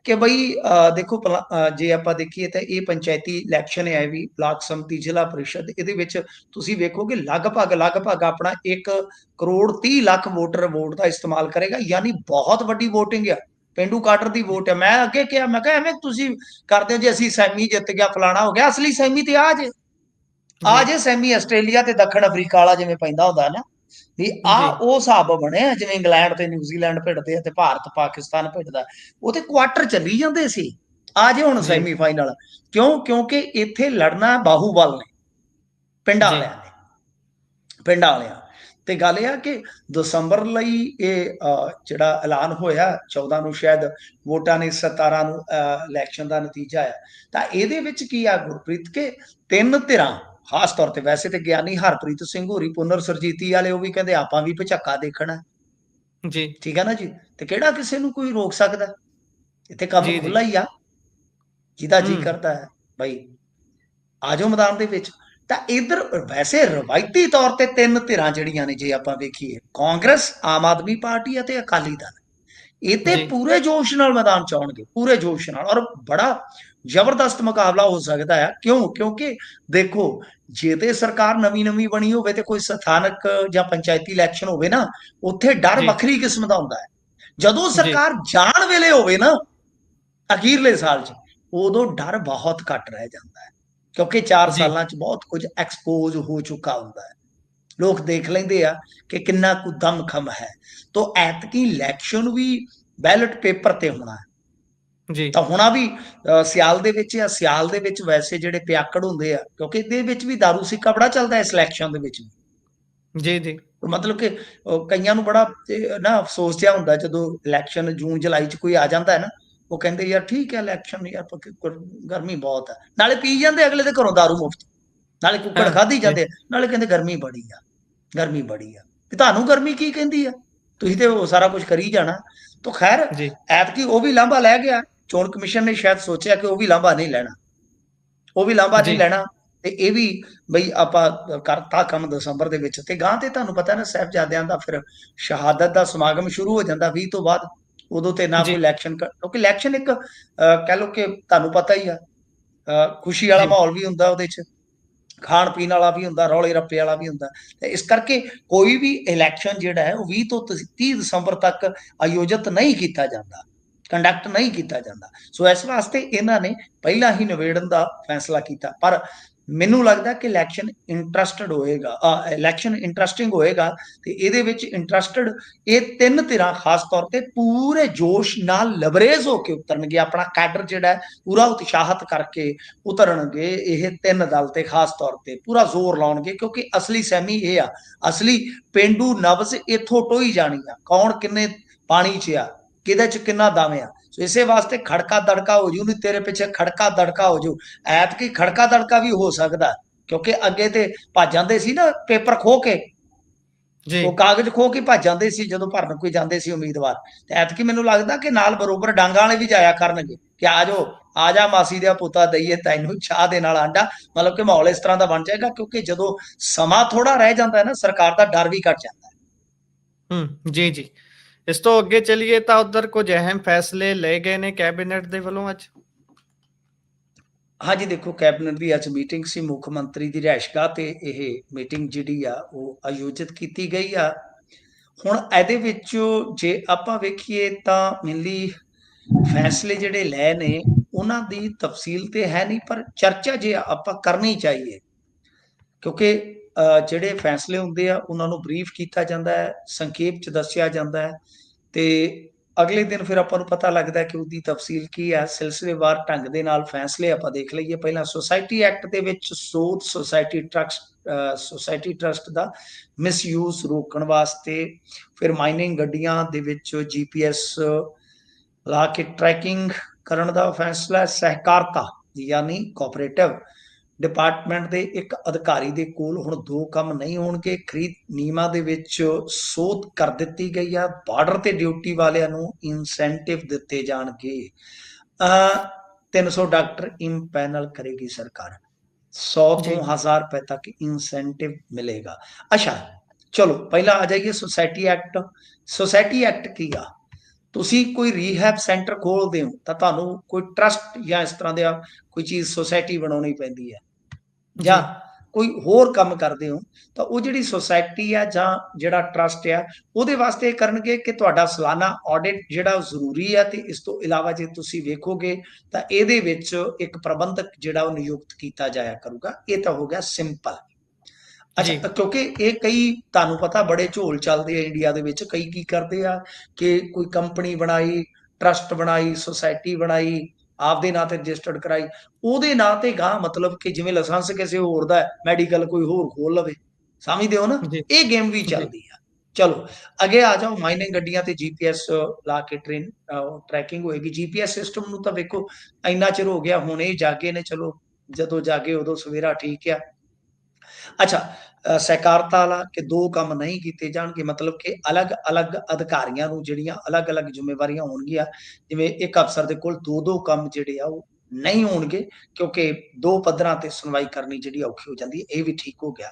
Speaker 2: ਕਿ ਬਈ ਦੇਖੋ ਜੇ ਆਪਾਂ ਦੇਖੀਏ ਤਾਂ ਇਹ ਪੰਚਾਇਤੀ ਇਲੈਕਸ਼ਨ ਹੈ ਵੀ, ਬਲਾਕ ਸੰਮਤੀ ਜ਼ਿਲ੍ਹਾ ਪਰਿਸ਼ਦ, ਇਹਦੇ ਵਿੱਚ ਤੁਸੀਂ ਵੇਖੋਗੇ ਲਗਭਗ ਆਪਣਾ 1,30,00,000 ਵੋਟਰ ਵੋਟ ਦਾ ਇਸਤੇਮਾਲ ਕਰੇਗਾ, ਯਾਨੀ ਬਹੁਤ ਵੱਡੀ ਵੋਟਿੰਗ ਆ, ਪੇਂਡੂ ਕਾਡਰ ਦੀ ਵੋਟ ਹੈ। ਮੈਂ ਅੱਗੇ ਕਿਹਾ, ਮੈਂ ਕਿਹਾ ਐਵੇਂ ਤੁਸੀਂ ਕਰਦੇ ਹੋ ਜੇ ਅਸੀਂ ਸੈਮੀ ਜਿੱਤ ਗਿਆ ਫਲਾਣਾ ਹੋ ਗਿਆ, ਅਸਲੀ ਸੈਮੀ ਤੇ
Speaker 1: ਜੀ,
Speaker 2: ਜੇ ਸੈਮੀ ਆਸਟ੍ਰੇਲੀਆ ਤੇ ਦੱਖਣ ਅਫਰੀਕਾ ਵਾਲਾ ਜਿਵੇਂ ਪੈਂਦਾ ਹੁੰਦਾ ਨਾ, ਵੀ
Speaker 1: ਜੀ,
Speaker 2: ਉਹ ਹਿਸਾਬ ਬਣਿਆ ਜਿਵੇਂ ਇੰਗਲੈਂਡ ਤੇ ਨਿਊਜ਼ੀਲੈਂਡ ਭਿੜਦੇ ਆ ਤੇ ਭਾਰਤ ਪਾਕਿਸਤਾਨ ਭਿੜਦਾ, ਉਹ ਤੇ ਕੁਆਟਰ ਚੱਲੀ ਜਾਂਦੇ ਸੀ। ਜੇ ਹੁਣ
Speaker 1: ਜੀ,
Speaker 2: ਸੈਮੀਫਾਈਨਲ, ਕਿਉਂਕਿ ਇੱਥੇ ਲੜਨਾ ਬਾਹੂਬਲ ਨੇ, ਪਿੰਡਾਂ
Speaker 1: ਜੀ,
Speaker 2: ਵਾਲਿਆਂ ਨੇ, ਤੇ ਗੱਲ ਇਹ ਆ ਕਿ ਦਸੰਬਰ ਲਈ ਇਹ ਜਿਹੜਾ ਐਲਾਨ ਹੋਇਆ 14 ਨੂੰ, ਸ਼ਾਇਦ ਵੋਟਾਂ ਨੇ 17 ਨੂੰ ਇਲੈਕਸ਼ਨ ਦਾ ਨਤੀਜਾ ਆ। ਤਾਂ ਇਹਦੇ ਵਿੱਚ ਕੀ ਆ ਗੁਰਪ੍ਰੀਤ, ਕੇ ਤਿੰਨ ਧਿਰਾਂ, ਖਾਸ ਤੌਰ ਤੇ ਵੈਸੇ ਤੇ ਗਿਆਨੀ ਹਰਪ੍ਰੀਤ ਸਿੰਘ ਹੋਰੀ ਪੁਨਰ ਸਰਜੀਤੀ ਵਾਲੇ, ਉਹ ਵੀ ਕਹਿੰਦੇ ਆਪਾਂ ਵੀ ਭਚੱਕਾ ਦੇਖਣਾ,
Speaker 1: ਜੀ,
Speaker 2: ਠੀਕ ਹੈ ਨਾ ਜੀ। ਤੇ ਕਿਹੜਾ ਕਿਸੇ ਨੂੰ ਕੋਈ ਰੋਕ ਸਕਦਾ, ਇੱਥੇ ਕੰਮ
Speaker 1: ਜੀ, ਜੀ,
Speaker 2: ਖੁੱਲਾ ਹੀ ਆ, ਜਿਹਦਾ ਜੀ
Speaker 1: ਹੂੰ,
Speaker 2: ਕਰਦਾ ਹੈ ਬਈ ਆ ਜਾਓ ਮੈਦਾਨ ਦੇ ਵਿੱਚ। ਤਾਂ ਇਧਰ ਵੈਸੇ ਰਵਾਇਤੀ ਤੌਰ ਤੇ ਤਿੰਨ ਧਿਰਾਂ ਜਿਹੜੀਆਂ ਨੇ, ਜੇ ਆਪਾਂ ਵੇਖੀਏ, ਕਾਂਗਰਸ, ਆਮ ਆਦਮੀ ਪਾਰਟੀ ਅਤੇ ਅਕਾਲੀ ਦਲ, ਇਹ ਤੇ
Speaker 1: ਜੀ,
Speaker 2: ਪੂਰੇ ਜੋਸ਼ ਨਾਲ ਮੈਦਾਨ ਚ ਆਉਣਗੇ, ਪੂਰੇ ਜੋਸ਼ ਨਾਲ, ਔਰ ਬੜਾ ਜ਼ਬਰਦਸਤ ਮੁਕਾਬਲਾ ਹੋ ਸਕਦਾ ਹੈ। ਕਿਉਂ? ਕਿਉਂਕਿ ਦੇਖੋ, ਜੇ ਤੇ ਸਰਕਾਰ ਨਵੀਂ ਬਣੀ ਹੋਵੇ ਤੇ ਕੋਈ ਸਥਾਨਕ ਜਾਂ ਪੰਚਾਇਤੀ ਇਲੈਕਸ਼ਨ ਹੋਵੇ ਨਾ, ਉੱਥੇ ਡਰ
Speaker 1: ਜੀ,
Speaker 2: ਵੱਖਰੀ ਕਿਸਮ ਦਾ ਹੁੰਦਾ ਹੈ। ਜਦੋਂ
Speaker 1: ਜੀ,
Speaker 2: ਸਰਕਾਰ ਜਾਣ ਵੇਲੇ ਹੋਵੇ ਨਾ, ਅਖੀਰਲੇ ਸਾਲ ਚ, ਉਦੋਂ ਡਰ ਬਹੁਤ ਘੱਟ ਰਹਿ ਜਾਂਦਾ ਹੈ, ਕਿਉਂਕਿ 4
Speaker 1: ਜੀ,
Speaker 2: ਸਾਲਾਂ ਚ ਬਹੁਤ ਕੁਝ ਐਕਸਪੋਜ਼ ਹੋ ਚੁੱਕਾ ਹੁੰਦਾ ਹੈ। ਲੋਕ ਦੇਖ ਲੈਂਦੇ ਆ ਕਿ ਕਿੰਨਾ ਕੁ ਦਮਖਮ ਹੈ। ਤੋ ਐਤਕੀ ਇਲੈਕਸ਼ਨ ਵੀ ਬੈਲਟ ਪੇਪਰ ਤੇ ਹੋਣਾ ਹੈ।
Speaker 1: ਜੀ,
Speaker 2: ਤਾਂ ਹੋਣਾ ਵੀ ਸਿਆਲ ਦੇ ਵਿੱਚ ਆ। ਸਿਆਲ ਦੇ ਵਿੱਚ ਵੈਸੇ ਜਿਹੜੇ ਪਿਆਕੜ ਹੁੰਦੇ ਆ, ਕਿਉਂਕਿ ਇਹਦੇ ਵਿੱਚ ਵੀ ਦਾਰੂ ਸਿੱਕਾ ਬੜਾ ਚੱਲਦਾ ਇਸ ਇਲੈਕਸ਼ਨ ਦੇ ਵਿੱਚ ਵੀ।
Speaker 1: ਜੀ, ਜੀ,
Speaker 2: ਮਤਲਬ ਕਿ ਕਈਆਂ ਨੂੰ ਬੜਾ ਨਾ ਅਫਸੋਸ ਜਿਹਾ ਹੁੰਦਾ ਜਦੋਂ ਇਲੈਕਸ਼ਨ ਜੂਨ ਜੁਲਾਈ ਚ ਕੋਈ ਆ ਜਾਂਦਾ ਹੈ ਨਾ, ਉਹ ਕਹਿੰਦੇ ਯਾਰ ਠੀਕ ਹੈ ਇਲੈਕਸ਼ਨ, ਯਾਰ ਗਰਮੀ ਬਹੁਤ ਹੈ, ਨਾਲੇ ਪੀ ਜਾਂਦੇ ਅਗਲੇ ਦੇ ਘਰੋਂ ਦਾਰੂ ਮੁਫਤ, ਨਾਲੇ ਕੁੱਕੜ
Speaker 1: हाँ,
Speaker 2: ਖਾਧੀ
Speaker 1: जी,
Speaker 2: ਜਾਂਦੇ, ਨਾਲੇ ਕਹਿੰਦੇ ਗਰਮੀ ਬੜੀ ਆ, ਗਰਮੀ ਬੜੀ ਆ। ਤੇ ਤੁਹਾਨੂੰ ਗਰਮੀ ਕੀ ਕਹਿੰਦੀ ਆ? ਤੁਸੀਂ ਤੇ ਉਹ ਸਾਰਾ ਕੁਝ ਕਰੀ ਜਾਣਾ। ਤਾਂ ਖੈਰ,
Speaker 1: जी,
Speaker 2: ਐਤਕੀ ਉਹ ਵੀ ਲਾਂਭਾ ਲੈ ਗਿਆ। ਚੋਣ ਕਮਿਸ਼ਨ ਨੇ ਸ਼ਾਇਦ ਸੋਚਿਆ ਕਿ ਉਹ ਵੀ ਲਾਂਭਾ ਨਹੀਂ ਲੈਣਾ, ਉਹ ਵੀ ਲਾਂਭਾ ਨਹੀਂ
Speaker 1: जी,
Speaker 2: ਲੈਣਾ। ਤੇ ਇਹ ਵੀ ਬਈ ਆਪਾਂ ਕਰਤਾ ਕੰਮ ਦਸੰਬਰ ਦੇ ਵਿੱਚ, ਤੇ ਗਾਂ ਤੇ ਤੁਹਾਨੂੰ ਪਤਾ ਨਾ ਸਾਹਿਬਜ਼ਾਦਿਆਂ ਦਾ ਫਿਰ ਸ਼ਹਾਦਤ ਦਾ ਸਮਾਗਮ ਸ਼ੁਰੂ ਹੋ ਜਾਂਦਾ 20 ਤੋਂ ਬਾਅਦ। ਉਦੋਂ ਤੇ ਨਾ ਕੋਈ
Speaker 1: जी,
Speaker 2: ਇਲੈਕਸ਼ਨ, ਕਿਉਂਕਿ ਇਲੈਕਸ਼ਨ ਇੱਕ ਕਹਿ ਲਓ ਕਿ ਤੁਹਾਨੂੰ ਪਤਾ ਹੀ ਆ, ਖੁਸ਼ੀ ਵਾਲਾ
Speaker 1: जी,
Speaker 2: ਮਾਹੌਲ ਵੀ ਹੁੰਦਾ ਉਹਦੇ ਚ, ਖਾਣ ਪੀਣ ਵਾਲਾ ਵੀ ਹੁੰਦਾ, ਰੌਲੇ ਰੱਪੇ ਵਾਲਾ ਵੀ ਹੁੰਦਾ। ਤੇ ਇਸ ਕਰਕੇ ਕੋਈ ਵੀ ਇਲੈਕਸ਼ਨ ਜਿਹੜਾ ਹੈ ਉਹ 20 ਤੋਂ 30 ਦਸੰਬਰ ਤੱਕ ਆਯੋਜਿਤ ਨਹੀਂ ਕੀਤਾ ਜਾਂਦਾ, ਕੰਡਕਟ ਨਹੀਂ ਕੀਤਾ ਜਾਂਦਾ। ਸੋ ਇਸ ਵਾਸਤੇ ਇਹਨਾਂ ਨੇ ਪਹਿਲਾਂ ਹੀ ਨਿਬੇੜਨ ਦਾ ਫੈਸਲਾ ਕੀਤਾ। ਪਰ ਮੈਨੂੰ ਲੱਗਦਾ ਕਿ ਇਲੈਕਸ਼ਨ ਇੰਟਰਸਟਿੰਗ ਹੋਏਗਾ। ਤੇ ਇਹਦੇ ਵਿੱਚ ਇੰਟਰਸਟਡ ਇਹ ਤਿੰਨ ਧਿਰਾਂ ਖਾਸ ਤੌਰ ਤੇ ਪੂਰੇ ਜੋਸ਼ ਨਾਲ ਲਬਰੇਜ਼ ਹੋ ਕੇ ਉਤਰਨਗੇ, ਆਪਣਾ ਕੈਡਰ ਜਿਹੜਾ ਪੂਰਾ ਉਤਸ਼ਾਹਤ ਕਰਕੇ ਉਤਰਨਗੇ। ਇਹ ਤਿੰਨ ਦਲ ਤੇ ਖਾਸ ਤੌਰ ਤੇ ਪੂਰਾ ਜ਼ੋਰ ਲਾਉਣਗੇ, ਕਿਉਂਕਿ ਅਸਲੀ ਸਹਿਮੀ ਇਹ ਆ, ਅਸਲੀ ਪੇਂਡੂ ਨਬਜ਼ ਇੱਥੋਂ ਟੋਈ ਜਾਣੀ ਆ, ਕੌਣ ਕਿੰਨੇ ਪਾਣੀ 'ਚ ਆ, ਕਿਹਦੇ 'ਚ ਕਿੰਨਾ ਦਮ ਆ। ਸੋ ਇਸੇ ਵਾਸਤੇ ਖੜਕਾ ਦੜਕਾ ਹੋ ਜੂ, ਨਹੀਂ ਤੇਰੇ ਪਿੱਛੇ ਖੜਕਾ ਦੜਕਾ ਹੋ ਜੂ। ਐਤਕੀ ਖੜਕਾ ਦੜਕਾ ਵੀ ਹੋ ਸਕਦਾ, ਕਿਉਂਕਿ ਅੱਗੇ ਤੇ ਭੱਜ ਜਾਂਦੇ ਸੀ ਨਾ ਪੇਪਰ ਖੋ ਕੇ, ਉਹ
Speaker 1: जी,
Speaker 2: ਕਾਗਜ਼ ਖੋ ਕੇ ਭੱਜ ਜਾਂਦੇ ਸੀ ਜਦੋਂ ਭਰਨ ਕੋਈ ਜਾਂਦੇ ਸੀ ਉਮੀਦਵਾਰ। ਤੇ ਐਤਕੀ ਮੈਨੂੰ ਲੱਗਦਾ ਕਿ ਨਾਲ ਬਰੋਬਰ ਡਾਂਗਾਂ ਵਾਲੇ ਵੀ ਜਾਇਆ ਕਰਨਗੇ ਕਿ ਆ ਜਾਓ, ਆ ਜਾ ਮਾਸੀ ਦਾ ਪੁੱਤਾ, ਦਈਏ ਤੈਨੂੰ ਚਾਹ ਦੇ ਨਾਲ ਆਂਡਾ। ਮਤਲਬ ਕਿ ਮਾਹੌਲ ਇਸ ਤਰ੍ਹਾਂ ਦਾ ਬਣ ਜਾਏਗਾ, ਕਿਉਂਕਿ ਜਦੋਂ ਸਮਾਂ ਥੋੜਾ ਰਹਿ ਜਾਂਦਾ ਹੈ ਨਾ, ਸਰਕਾਰ ਦਾ ਡਰ ਵੀ ਘਟ ਜਾਂਦਾ ਹੈ।
Speaker 1: जी, जी। ਇਸ ਤੋਂ ਅੱਗੇ ਚੱਲੀਏ ਤਾਂ ਉੱਧਰ ਕੁਝ ਅਹਿਮ ਫੈਸਲੇ ਲਏ ਗਏ ਨੇ ਕੈਬਨਿਟ ਦੇ ਵੱਲੋਂ ਅੱਜ।
Speaker 2: ਹਾਂਜੀ, ਦੇਖੋ ਕੈਬਨਿਟ ਦੀ ਅੱਜ ਮੀਟਿੰਗ ਸੀ, ਮੁੱਖ ਮੰਤਰੀ ਦੀ ਰਿਹਾਇਸ਼ਗਾਹ ਤੇ ਇਹ ਮੀਟਿੰਗ ਜਿਹੜੀ ਆ ਉਹ ਆਯੋਜਿਤ ਕੀਤੀ ਗਈ ਆ। ਹੁਣ ਇਹਦੇ ਵਿੱਚ ਜੇ ਆਪਾਂ ਵੇਖੀਏ ਤਾਂ ਮੇਨਲੀ ਫੈਸਲੇ ਜਿਹੜੇ ਲਏ ਨੇ ਉਹਨਾਂ ਦੀ ਤਫਸੀਲ ਤੇ ਹੈ ਨਹੀਂ, ਪਰ ਚਰਚਾ ਜੇ ਆਪਾਂ ਕਰਨੀ ਚਾਹੀਏ, ਕਿਉਂਕਿ ਜਿਹੜੇ ਫੈਸਲੇ ਹੁੰਦੇ ਆ ਉਹਨਾਂ ਨੂੰ ਬਰੀਫ ਕੀਤਾ ਜਾਂਦਾ ਹੈ, ਸੰਖੇਪ ਚ ਦੱਸਿਆ ਜਾਂਦਾ ਹੈ। ਤੇ ਅਗਲੇ ਦਿਨ ਫਿਰ ਆਪਾਂ ਨੂੰ ਪਤਾ ਲੱਗਦਾ ਕਿ ਉਹਦੀ ਤਫਸੀਲ ਕੀ ਹੈ। ਸਿਲਸਿਲੇਵਾਰ ਢੰਗ ਦੇ ਨਾਲ ਫੈਸਲੇ ਆਪਾਂ ਦੇਖ ਲਈਏ। ਪਹਿਲਾਂ ਸੁਸਾਇਟੀ ਐਕਟ ਦੇ ਵਿੱਚ ਸੋਧ ਸੁਸਾਇਟੀ ਟਰਸਟ ਦਾ ਮਿਸਯੂਜ਼ ਰੋਕਣ ਵਾਸਤੇ, ਫਿਰ ਮਾਈਨਿੰਗ ਗੱਡੀਆਂ ਦੇ ਵਿੱਚ ਜੀਪੀਐਸ ਲਾ ਕੇ ਟਰੈਕਿੰਗ ਕਰਨ ਦਾ ਫੈਸਲਾ, ਸਹਿਕਾਰਤਾ ਯਾਨੀ ਕੋਆਪਰੇਟਿਵ ਡਿਪਾਰਟਮੈਂਟ ਦੇ ਇੱਕ ਅਧਿਕਾਰੀ ਦੇ ਕੋਲ ਹੁਣ ਦੋ ਕੰਮ ਨਹੀਂ ਹੋਣਗੇ। ਖਰੀਦ ਨਿਯਮਾਂ ਦੇ ਵਿੱਚ ਸੋਧ ਕਰ ਦਿੱਤੀ ਗਈ ਆ। ਬਾਰਡਰ ਤੇ ਡਿਊਟੀ ਵਾਲਿਆਂ ਨੂੰ ਇਨਸੈਂਟਿਵ ਦਿੱਤੇ ਜਾਣਗੇ। 300 ਡਾਕਟਰ ਇੰਪੈਨਲ ਕਰੇਗੀ ਸਰਕਾਰ, 100 ਤੋਂ
Speaker 1: ਜੀ,
Speaker 2: 1000 ਰੁਪਏ ਤੱਕ ਇਨਸੈਂਟਿਵ ਮਿਲੇਗਾ। ਅੱਛਾ, ਚਲੋ ਪਹਿਲਾਂ ਆ ਜਾਈਏ ਸੁਸਾਇਟੀ ਐਕਟ। ਸੁਸਾਇਟੀ ਐਕਟ ਕੀ ਆ? ਤੁਸੀਂ ਕੋਈ ਰੀਹੈਬ ਸੈਂਟਰ ਖੋਲਦੇ ਹੋ ਤਾਂ ਤੁਹਾਨੂੰ ਕੋਈ ਟਰਸਟ ਜਾਂ ਇਸ ਤਰ੍ਹਾਂ ਦਾ ਕੋਈ ਚੀਜ਼ ਸੁਸਾਇਟੀ ਬਣਾਉਣੀ ਪੈਂਦੀ ਹੈ,
Speaker 1: ਜੀ,
Speaker 2: ਜਾਂ ਕੋਈ ਹੋਰ ਕੰਮ ਕਰਦੇ ਹੋ ਤਾਂ ਉਹ ਜਿਹੜੀ ਸੁਸਾਇਟੀ ਆ ਜਾਂ ਜਿਹੜਾ ਟਰਸਟ ਆ, ਉਹਦੇ ਵਾਸਤੇ ਇਹ ਕਰਨਗੇ ਕਿ ਤੁਹਾਡਾ ਸਾਲਾਨਾ ਆਡਿਟ ਜਿਹੜਾ ਉਹ ਜ਼ਰੂਰੀ ਆ। ਤੇ ਇਸ ਤੋਂ ਇਲਾਵਾ ਜੇ ਤੁਸੀਂ ਵੇਖੋਗੇ ਤਾਂ ਇਹਦੇ ਵਿੱਚ ਇੱਕ ਪ੍ਰਬੰਧਕ ਜਿਹੜਾ ਉਹ ਨਿਯੁਕਤ ਕੀਤਾ ਜਾਇਆ ਕਰੂਗਾ। ਇਹ ਤਾਂ ਹੋ ਗਿਆ ਸਿੰਪਲ। ਅੱਛਾ,
Speaker 1: ਜੀ,
Speaker 2: ਕਿਉਂਕਿ ਇਹ ਕਈ ਤੁਹਾਨੂੰ ਪਤਾ ਬੜੇ ਝੋਲ ਚੱਲਦੇ ਆ ਇੰਡੀਆ ਦੇ ਵਿੱਚ। ਕਈ ਕੀ ਕਰਦੇ ਆ ਕਿ ਕੋਈ ਕੰਪਨੀ ਬਣਾਈ, ਟਰਸਟ ਬਣਾਈ, ਸੁਸਾਇਟੀ ਬਣਾਈ, ਆਪਦੇ ਨਾਂ ਤੇ ਰਜਿਸਟਰਡ ਕਰਾਈ, ਉਹਦੇ ਨਾਂ ਤੇ ਗਾਂ ਮਤਲਬ ਕਿ ਜਿਵੇਂ ਲਾਇਸੈਂਸ ਕਿਸੇ ਹੋਰ ਦਾ, ਮੈਡੀਕਲ ਕੋਈ ਹੋਰ ਖੋਲ ਲਵੇ। ਸਮਝਦੇ ਹੋ ਨਾ?
Speaker 1: ਜੀ,
Speaker 2: ਇਹ ਗੇਮ ਵੀ
Speaker 1: ਜੀ,
Speaker 2: ਚੱਲਦੀ ਆ। ਚਲੋ ਅੱਗੇ ਆ ਜਾਓ। ਮਾਈਨਿੰਗ ਗੱਡੀਆਂ ਤੇ ਜੀਪੀਐਸ ਲਾ ਕੇ ਟਰੈਕਿੰਗ ਹੋਏਗੀ। ਜੀਪੀਐਸ ਸਿਸਟਮ ਨੂੰ ਤਾਂ ਵੇਖੋ ਇੰਨਾ ਚਿਰ ਹੋ ਗਿਆ, ਹੁਣ ਇਹ ਜਾਗੇ ਨੇ, ਚਲੋ ਜਦੋਂ ਜਾਗੇ ਉਦੋਂ ਸਵੇਰਾ ਠੀਕ ਆ। ਅੱਛਾ, ਸਹਿਕਾਰਤਾ ਵਾਲਾ ਕਿ ਦੋ ਕੰਮ ਨਹੀਂ ਕੀਤੇ ਜਾਣਗੇ, ਮਤਲਬ ਕਿ ਅਲੱਗ-ਅਲੱਗ ਅਧਿਕਾਰੀਆਂ ਨੂੰ ਜਿਹੜੀਆਂ ਅਲੱਗ-ਅਲੱਗ ਜ਼ਿੰਮੇਵਾਰੀਆਂ ਹੋਣਗੀਆਂ। ਜਿਵੇਂ ਇੱਕ ਅਫਸਰ ਦੇ ਕੋਲ ਦੋ-ਦੋ ਕੰਮ ਜਿਹੜੇ ਆ ਉਹ ਨਹੀਂ ਹੋਣਗੇ, ਕਿਉਂਕਿ ਦੋ ਪੱਧਰਾਂ ਤੇ ਸੁਣਵਾਈ ਕਰਨੀ ਜਿਹੜੀ ਔਖੀ ਹੋ ਜਾਂਦੀ ਹੈ। ਇਹ ਵੀ ਠੀਕ ਹੋ ਗਿਆ।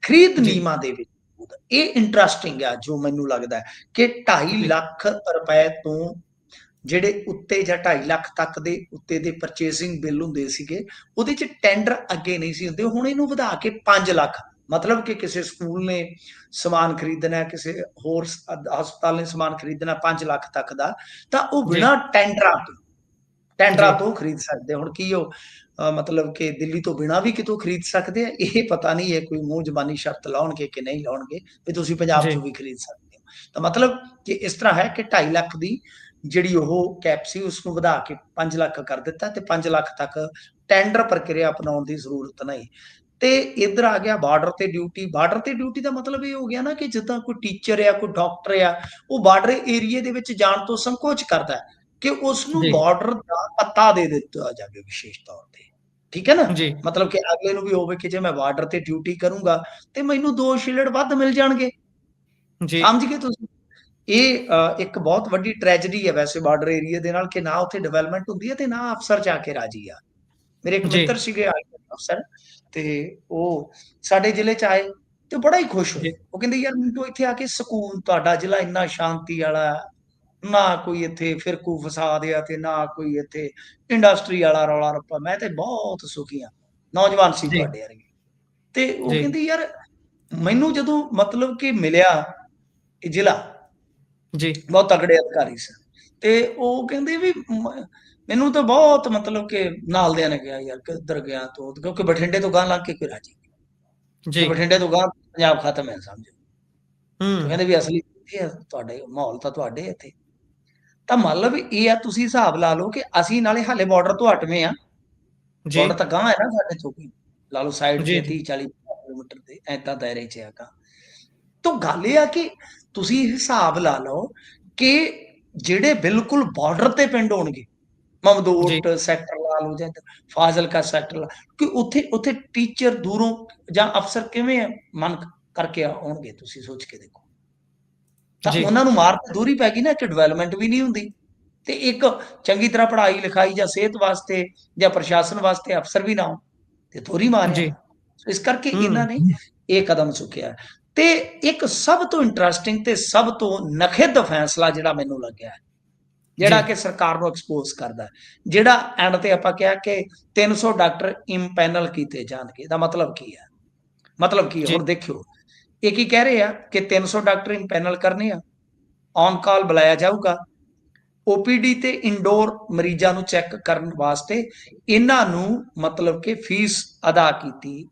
Speaker 2: ਖਰੀਦ
Speaker 1: ਜੀ,
Speaker 2: ਨਿਯਮਾਂ ਦੇ ਵਿੱਚ ਮੌਜੂਦ। ਇਹ ਇੰਟਰਸਟਿੰਗ ਆ ਜੋ ਮੈਨੂੰ ਲੱਗਦਾ ਕਿ 2.5
Speaker 1: ਜੀ,
Speaker 2: ਲੱਖ ਰੁਪਏ ਤੋਂ ਜਿਹੜੇ ਉੱਤੇ ਜਾਂ 2.5 ਲੱਖ ਤੱਕ ਦੇ ਉੱਤੇ ਦੇ ਪਰਚੇਸਿੰਗ ਬਿੱਲ ਹੁੰਦੇ ਸੀਗੇ, ਉਹਦੇ 'ਚ ਟੈਂਡਰ ਅੱਗੇ ਨਹੀਂ ਸੀ ਹੁੰਦੇ। ਹੁਣ ਇਹਨੂੰ ਵਧਾ ਕੇ 5 ਲੱਖ, ਮਤਲਬ ਕਿ ਕਿਸੇ ਸਕੂਲ ਨੇ ਸਮਾਨ ਖਰੀਦਣਾ ਹੈ, ਕਿਸੇ ਹੋਰ ਹਸਪਤਾਲ ਨੇ ਸਮਾਨ ਖਰੀਦਣਾ 5 ਲੱਖ ਤੱਕ ਦਾ, ਤਾਂ ਉਹ
Speaker 1: ਜੀ,
Speaker 2: ਬਿਨਾਂ ਟੈਂਡਰਾਂ
Speaker 1: ਜੀ,
Speaker 2: ਤੋਂ ਖਰੀਦ ਸਕਦੇ। ਹੁਣ ਕੀ ਉਹ ਮਤਲਬ ਕਿ ਦਿੱਲੀ ਤੋਂ ਬਿਨਾਂ ਵੀ ਕਿਤੋਂ ਖਰੀਦ ਸਕਦੇ ਆ? ਇਹ ਪਤਾ ਨਹੀਂ, ਇਹ ਕੋਈ ਮੂੰਹ ਜ਼ਬਾਨੀ ਸ਼ਰਤ ਲਾਉਣਗੇ ਕਿ ਨਹੀਂ ਲਾਉਣਗੇ ਵੀ ਤੁਸੀਂ ਪੰਜਾਬ
Speaker 1: ਜੀ,
Speaker 2: ਚੋਂ ਵੀ ਖਰੀਦ ਸਕਦੇ ਹੋ। ਤਾਂ ਮਤਲਬ ਕਿ ਇਸ ਤਰ੍ਹਾਂ ਹੈ ਕਿ 2.5 ਲੱਖ ਦੀ ਜਿਹੜੀ ਉਹ ਕੈਪ ਸੀ ਉਸਨੂੰ ਵਧਾ ਕੇ 5 ਲੱਖ ਕਰ ਦਿੱਤਾ ਤੇ 5 ਲੱਖ ਤੱਕ ਟੈਂਡਰ ਪ੍ਰਕਿਰਿਆ ਅਪਣਾਉਣ ਦੀ ਜ਼ਰੂਰਤ ਨਹੀਂ। ਤੇ ਇੱਧਰ ਆ ਗਿਆ ਬਾਰਡਰ ਤੇ ਡਿਊਟੀ। ਬਾਰਡਰ ਤੇ ਡਿਊਟੀ ਦਾ ਮਤਲਬ ਇਹ ਹੋ ਗਿਆ ਨਾ ਕਿ ਜਿੱਦਾਂ ਕੋਈ ਟੀਚਰ ਆ, ਕੋਈ ਡਾਕਟਰ ਆ, ਉਹ ਬਾਰਡਰ ਏਰੀਏ ਦੇ ਵਿੱਚ ਜਾਣ ਤੋਂ ਸੰਕੋਚ ਕਰਦਾ ਹੈ ਕਿ ਉਸਨੂੰ
Speaker 1: ਜੀ,
Speaker 2: ਬਾਰਡਰ ਦਾ ਪਤਾ ਦੇ ਦਿੱਤਾ ਜਾਵੇ ਵਿਸ਼ੇਸ਼ ਤੌਰ ਤੇ। ਠੀਕ ਹੈ ਨਾ?
Speaker 1: ਜੀ,
Speaker 2: ਮਤਲਬ ਕਿ ਅਗਲੇ ਨੂੰ ਵੀ ਹੋਵੇ ਕਿ ਜੇ ਮੈਂ ਬਾਰਡਰ ਤੇ ਡਿਊਟੀ ਕਰੂੰਗਾ ਤੇ ਮੈਨੂੰ 2 ਸ਼ਿਲਡ ਵੱਧ ਮਿਲ ਜਾਣਗੇ।
Speaker 1: ਜੀ,
Speaker 2: ਸਮਝ ਗਏ ਤੁਸੀਂ? ਇਹ ਇੱਕ ਬਹੁਤ ਵੱਡੀ ਟ੍ਰੈਜੇਡੀ ਹੈ ਵੈਸੇ ਬਾਰਡਰ ਏਰੀਆ ਦੇ ਨਾਲ, ਕਿ ਨਾ ਉੱਥੇ ਡਿਵੈਲਪਮੈਂਟ ਹੁੰਦੀ ਹੈ ਤੇ ਨਾ ਅਫਸਰ ਜਾ ਕੇ ਰਾਜੀ ਆ। ਮੇਰੇ ਇੱਕ
Speaker 1: ਜੀ,
Speaker 2: ਮਿੱਤਰ ਸੀਗੇ ਆਈਐਐਸ ਅਫਸਰ, ਤੇ ਉਹ ਸਾਡੇ ਜ਼ਿਲ੍ਹੇ 'ਚ ਆਏ ਤੇ ਬੜਾ ਹੀ ਖੁਸ਼ ਹੋਏ।
Speaker 1: ਜੀ,
Speaker 2: ਉਹ ਕਹਿੰਦੇ ਯਾਰ ਮੈਨੂੰ ਇੱਥੇ ਆ ਕੇ ਸਕੂਨ, ਤੁਹਾਡਾ ਜ਼ਿਲ੍ਹਾ ਇੰਨਾ ਸ਼ਾਂਤੀ ਵਾਲਾ, ਨਾ ਕੋਈ ਇੱਥੇ ਫਿਰਕੂ ਫਸਾਦ ਆ ਤੇ ਨਾ ਕੋਈ ਇੱਥੇ ਇੰਡਸਟਰੀ ਵਾਲਾ ਰੌਲਾ ਰੱਪਾ, ਮੈਂ ਤੇ ਬਹੁਤ ਸੁਖੀ ਹਾਂ। ਨੌਜਵਾਨ ਸੀ
Speaker 1: ਜੀ,
Speaker 2: ਤੁਹਾਡੇ ਵਰਗੇ। ਤੇ ਉਹ
Speaker 1: ਜੀ,
Speaker 2: ਕਹਿੰਦੇ ਯਾਰ ਮੈਨੂੰ ਜਦੋਂ ਮਤਲਬ ਕਿ ਮਿਲਿਆ ਇਹ ਜ਼ਿਲ੍ਹਾ,
Speaker 1: ਜੀ,
Speaker 2: ਬਹੁਤ ਤਕੜੇ ਅਧਿਕਾਰੀ ਸਨ, ਤੇ ਉਹ ਕਹਿੰਦੇ ਵੀ ਮੈਨੂੰ ਤਾਂ ਬਹੁਤ ਮਤਲਬ ਕਿ ਨਾਲਦਿਆਂ ਨੇ ਕਿਹਾ ਯਾਰ ਕਿੱਧਰ ਗਿਆ ਤੂੰ, ਕਿਉਂਕਿ ਬਠਿੰਡੇ ਤੋਂ ਗਾਂਹ ਲੰਘ ਕੇ ਕੋਈ ਰਾਜੀ ਨਹੀਂ,
Speaker 1: ਜੀ,
Speaker 2: ਕਿ ਬਠਿੰਡੇ ਤੋਂ ਗਾਂਹ ਪੰਜਾਬ ਖਤਮ ਹੈ ਸਮਝੋ। ਤੇ
Speaker 1: ਹੂੰ,
Speaker 2: ਕਹਿੰਦੇ ਵੀ ਅਸਲੀ ਇੱਥੇ ਆ, ਤੁਹਾਡੇ ਮਾਹੌਲ ਤਾਂ ਤੁਹਾਡੇ ਇੱਥੇ। ਤਾਂ ਮਤਲਬ ਇਹ ਆ, ਤੁਸੀਂ ਹਿਸਾਬ ਲਾ ਲਓ ਕਿ ਅਸੀਂ ਨਾਲੇ ਹਾਲੇ ਬਾਰਡਰ ਤੋਂ ਹਟਵੇਂ ਆ,
Speaker 1: ਜੀ,
Speaker 2: ਬਾਰਡਰ ਤਾਂ ਗਾਂਹ ਹੈ ਨਾ ਸਾਡੇ ਤੋਂ, ਕੋਈ ਲਾ ਲਓ ਸਾਈਡ
Speaker 1: ਜੀ,
Speaker 2: ਤੇ
Speaker 1: ਜੀ,
Speaker 2: 30-40 ਕਿਲੋਮੀਟਰ ਦੇ ਏਦਾਂ ਦਾਇਰੇ 'ਚ ਹੈਗਾ। ਤਾਂ ਗੱਲ ਇਹ ਆ ਕਿ ਤੁਸੀਂ ਹਿਸਾਬ ਲਾ ਲਓ ਕਿ ਜਿਹੜੇ ਬਿਲਕੁਲ ਬਾਰਡਰ ਤੇ ਪਿੰਡ ਹੋਣਗੇ,
Speaker 1: ਜੀ,
Speaker 2: ਮਮਦੋਟ ਸੈਕਟਰ ਲਾ ਲਓ ਜਾਂ ਫਾਜ਼ਿਲਕਾ ਸੈਕਟਰ ਲਾ, ਕਿ ਉੱਥੇ ਉੱਥੇ ਟੀਚਰ ਦੂਰੋਂ ਜਾਂ ਅਫਸਰ ਕਿਵੇਂ ਮਨ ਕਰਕੇ ਆਉਣਗੇ, ਤੁਸੀਂ ਸੋਚ ਕੇ ਦੇਖੋ। ਤਾਂ
Speaker 1: ਜੀ,
Speaker 2: ਉਹਨਾਂ ਨੂੰ ਮਾਰ ਤਾਂ ਦੂਰ ਹੀ ਪੈ ਗਈ ਨਾ, ਕਿ ਡਿਵੈਲਪਮੈਂਟ ਵੀ ਨਹੀਂ ਹੁੰਦੀ ਤੇ ਇੱਕ ਚੰਗੀ ਤਰ੍ਹਾਂ ਪੜ੍ਹਾਈ ਲਿਖਾਈ ਜਾਂ ਸਿਹਤ ਵਾਸਤੇ ਜਾਂ ਪ੍ਰਸ਼ਾਸਨ ਵਾਸਤੇ ਅਫਸਰ ਵੀ ਨਾ ਹੋਣ, ਤੇ ਦੂਰ ਹੀ ਮਾਰਿਆ।
Speaker 1: ਜੀ,
Speaker 2: ਇਸ ਕਰਕੇ
Speaker 1: ਹੂੰ,
Speaker 2: ਇਹਨਾਂ ਨੇ ਇਹ ਕਦਮ ਚੁੱਕਿਆ। ਤੇ ਇੱਕ ਸਭ ਤੋਂ ਇੰਟਰਸਟਿੰਗ ਤੇ ਸਭ ਤੋਂ ਨਖਿੱਧ ਫੈਸਲਾ ਜਿਹੜਾ ਮੈਨੂੰ ਲੱਗਿਆ,
Speaker 1: ਜੀ,
Speaker 2: ਜਿਹੜਾ ਕਿ ਸਰਕਾਰ ਨੂੰ ਐਕਸਪੋਜ਼ ਕਰਦਾ, ਜਿਹੜਾ ਐਂਡ ਤੇ ਆਪਾਂ ਕਿਹਾ ਕਿ 300 ਡਾਕਟਰ ਇੰਪੈਨਲ ਕੀਤੇ ਜਾਣਗੇ। ਦਾ ਮਤਲਬ ਕੀ ਹੈ? ਮਤਲਬ ਕੀ ਹੈ?
Speaker 1: ਜੀ,
Speaker 2: ਹੁਣ ਦੇਖਿਓ, ਇਹ ਕੀ ਕਹਿ ਰਹੇ ਆ ਕਿ 300 ਡਾਕਟਰ ਇੰਪੈਨਲ ਕਰਨੇ ਆ, ਔਨ ਕਾਲ ਬੁਲਾਇਆ ਜਾਊਗਾ, ਓਪੀਡੀ ਤੇ ਇੰਡੋਰ ਮਰੀਜ਼ਾਂ ਨੂੰ ਚੈੱਕ ਕਰਨ ਵਾਸਤੇ ਇਹਨਾਂ ਨੂੰ ਮਤਲਬ ਕਿ ਫੀਸ ਅਦਾ ਕੀਤੀ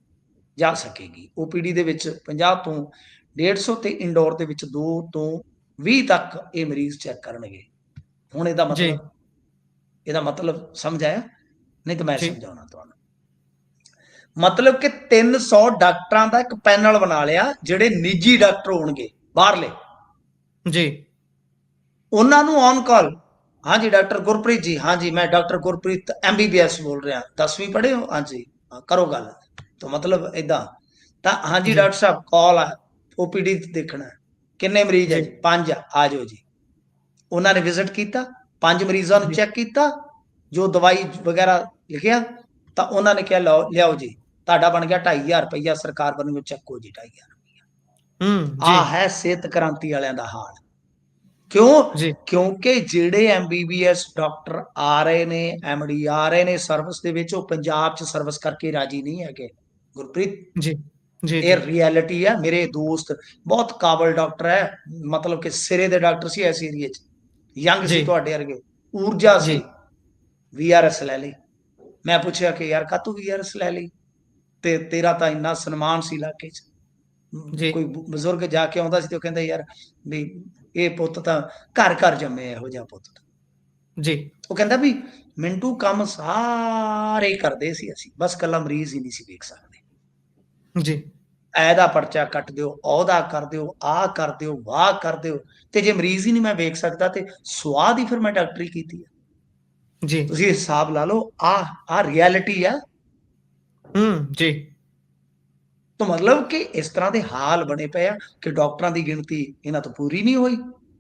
Speaker 2: ਜਾ ਸਕੇਗੀ। ਓਪੀਡੀ ਦੇ ਵਿੱਚ 50 ਤੋਂ 150 ਤੇ ਇੰਡੋਰ ਦੇ ਵਿੱਚ 2 ਤੋਂ 20 ਤੱਕ ਇਹ ਮਰੀਜ਼ ਚੈੱਕ ਕਰਨਗੇ। ਹੁਣ
Speaker 1: ਜੀ,
Speaker 2: ਇਹਦਾ ਮਤਲਬ ਸਮਝ ਆਇਆ? ਨਹੀਂ ਤਾਂ ਮੈਂ
Speaker 1: ਜੀ,
Speaker 2: ਸਮਝਾਉਣਾ ਤੁਹਾਨੂੰ। ਮਤਲਬ ਕਿ 300 ਡਾਕਟਰਾਂ ਦਾ ਇੱਕ ਪੈਨਲ ਬਣਾ ਲਿਆ, ਜਿਹੜੇ ਨਿੱਜੀ ਡਾਕਟਰ ਹੋਣਗੇ ਬਾਹਰਲੇ,
Speaker 1: ਜੀ,
Speaker 2: ਉਹਨਾਂ ਨੂੰ ਔਨ ਕਾਲ, ਹਾਂਜੀ ਡਾਕਟਰ ਗੁਰਪ੍ਰੀਤ ਜੀ, ਹਾਂਜੀ ਮੈਂ ਡਾਕਟਰ ਗੁਰਪ੍ਰੀਤ ਐਮਬੀਬੀਐਸ ਬੋਲ ਰਿਹਾ, 10ਵੀਂ ਪੜ੍ਹੇ ਹੋ? ਹਾਂਜੀ, ਕਰੋ ਗੱਲ। ਤਾਂ ਮਤਲਬ ਏਦਾਂ, ਤਾਂ ਹਾਂਜੀ
Speaker 1: ਜੀ,
Speaker 2: ਡਾਕਟਰ ਸਾਹਿਬ ਕਾਲ ਆ, ਓਪੀਡੀ ਦੇਖਣਾ, ਕਿੰਨੇ ਮਰੀਜ਼ ਹੈ
Speaker 1: ਜੀ,
Speaker 2: ਜੀ? 5 ਆ ਜਾਓ ਜੀ। ਉਹਨਾਂ ਨੇ ਵਿਜ਼ਿਟ ਕੀਤਾ, 5 ਮਰੀਜ਼ਾਂ ਨੂੰ
Speaker 1: ਜੀ,
Speaker 2: ਚੈੱਕ ਕੀਤਾ, ਜੋ ਦਵਾਈ ਵਗੈਰਾ ਲਿਖਿਆ, ਤਾਂ ਉਹਨਾਂ ਨੇ ਕਿਹਾ ਲਓ ਲਿਆਓ ਜੀ, ਤੁਹਾਡਾ ਬਣ ਗਿਆ 2500 ਰੁਪਈਆ, ਸਰਕਾਰ ਵੱਲੋਂ ਚੱਕੋ ਜੀ 2500 ਰੁਪਈਆ।
Speaker 1: ਹੂੰ, ਜੀ,
Speaker 2: ਆ ਹੈ ਸਿਹਤ ਕ੍ਰਾਂਤੀ ਵਾਲਿਆਂ ਦਾ ਹਾਲ। ਕਿਉਂ?
Speaker 1: ਜੀ,
Speaker 2: ਕਿਉਂਕਿ ਜਿਹੜੇ ਐਮਬੀਬੀਐਸ ਡਾਕਟਰ ਆ ਰਹੇ ਨੇ, ਐਮਡੀ ਆ ਰਹੇ ਨੇ ਸਰਵਿਸ ਦੇ ਵਿੱਚ, ਉਹ ਪੰਜਾਬ 'ਚ ਸਰਵਿਸ ਕਰਕੇ ਰਾਜੀ ਨਹੀਂ ਹੈਗੇ ਗੁਰਪ੍ਰੀਤ।
Speaker 1: ਜੀ, ਜੀ,
Speaker 2: ਇਹ
Speaker 1: ਜੀ,
Speaker 2: ਰਿਐਲਿਟੀ ਹੈ। ਮੇਰੇ ਦੋਸਤ ਬਹੁਤ ਕਾਬਲ ਡਾਕਟਰ ਹੈ, ਮਤਲਬ ਕਿ ਸਿਰੇ ਦੇ ਡਾਕਟਰ ਸੀ ਇਸ ਏਰੀਏ 'ਚ, ਯੰਗ ਸੀ
Speaker 1: ਜੀ,
Speaker 2: ਤੁਹਾਡੇ ਵਰਗੇ, ਊਰਜਾ
Speaker 1: ਜੀ,
Speaker 2: ਸੀ, ਵੀਆਰਐਸ ਲੈ ਲਈ। ਮੈਂ ਪੁੱਛਿਆ ਕਿ ਯਾਰ ਕਾਹਤੋਂ ਵੀਆਰਐਸ ਲੈ ਲਈ, ਤੇ ਤੇਰਾ ਤਾਂ ਇੰਨਾ ਸਨਮਾਨ ਸੀ ਇਲਾਕੇ 'ਚ।
Speaker 1: ਜੀ,
Speaker 2: ਕੋਈ ਬਜ਼ੁਰਗ ਜਾ ਕੇ ਆਉਂਦਾ ਸੀ ਤੇ ਉਹ ਕਹਿੰਦਾ ਯਾਰ ਵੀ ਇਹ ਪੁੱਤ ਤਾਂ ਘਰ ਘਰ ਜੰਮੇ, ਇਹੋ ਜਿਹਾ ਪੁੱਤ।
Speaker 1: ਜੀ,
Speaker 2: ਉਹ ਕਹਿੰਦਾ ਵੀ ਮਿੰਟੂ ਕੰਮ ਸਾਰੇ ਕਰਦੇ ਸੀ ਅਸੀਂ, ਬਸ ਕੱਲਾ ਮਰੀਜ਼ ਹੀ ਨਹੀਂ ਸੀ ਵੇਖ ਸਕਦੇ।
Speaker 1: ਜੀ,
Speaker 2: ਇਹਦਾ ਪਰਚਾ ਕੱਟ ਦਿਓ, ਉਹਦਾ ਕਰ ਦਿਓ, ਆਹ ਕਰ ਦਿਓ, ਵਾਹ ਕਰ ਦਿਓ, ਤੇ ਜੇ ਮਰੀਜ਼ ਹੀ ਨਹੀਂ ਮੈਂ ਵੇਖ ਸਕਦਾ ਤੇ ਸਵਾਦ ਹੀ ਫਿਰ ਮੈਂ ਡਾਕਟਰੀ ਕੀਤੀ ਹੈ।
Speaker 1: ਜੀ,
Speaker 2: ਤੁਸੀਂ ਹਿਸਾਬ ਲਾ ਲਓ, ਆ ਰਿਐਲਿਟੀ ਆ।
Speaker 1: ਹੂੰ, ਜੀ,
Speaker 2: ਤਾਂ ਮਤਲਬ ਕਿ ਇਸ ਤਰ੍ਹਾਂ ਦੇ ਹਾਲ ਬਣੇ ਪਏ ਆ ਕਿ ਡਾਕਟਰਾਂ ਦੀ ਗਿਣਤੀ ਇਹਨਾਂ ਤੋਂ ਪੂਰੀ ਨਹੀਂ ਹੋਈ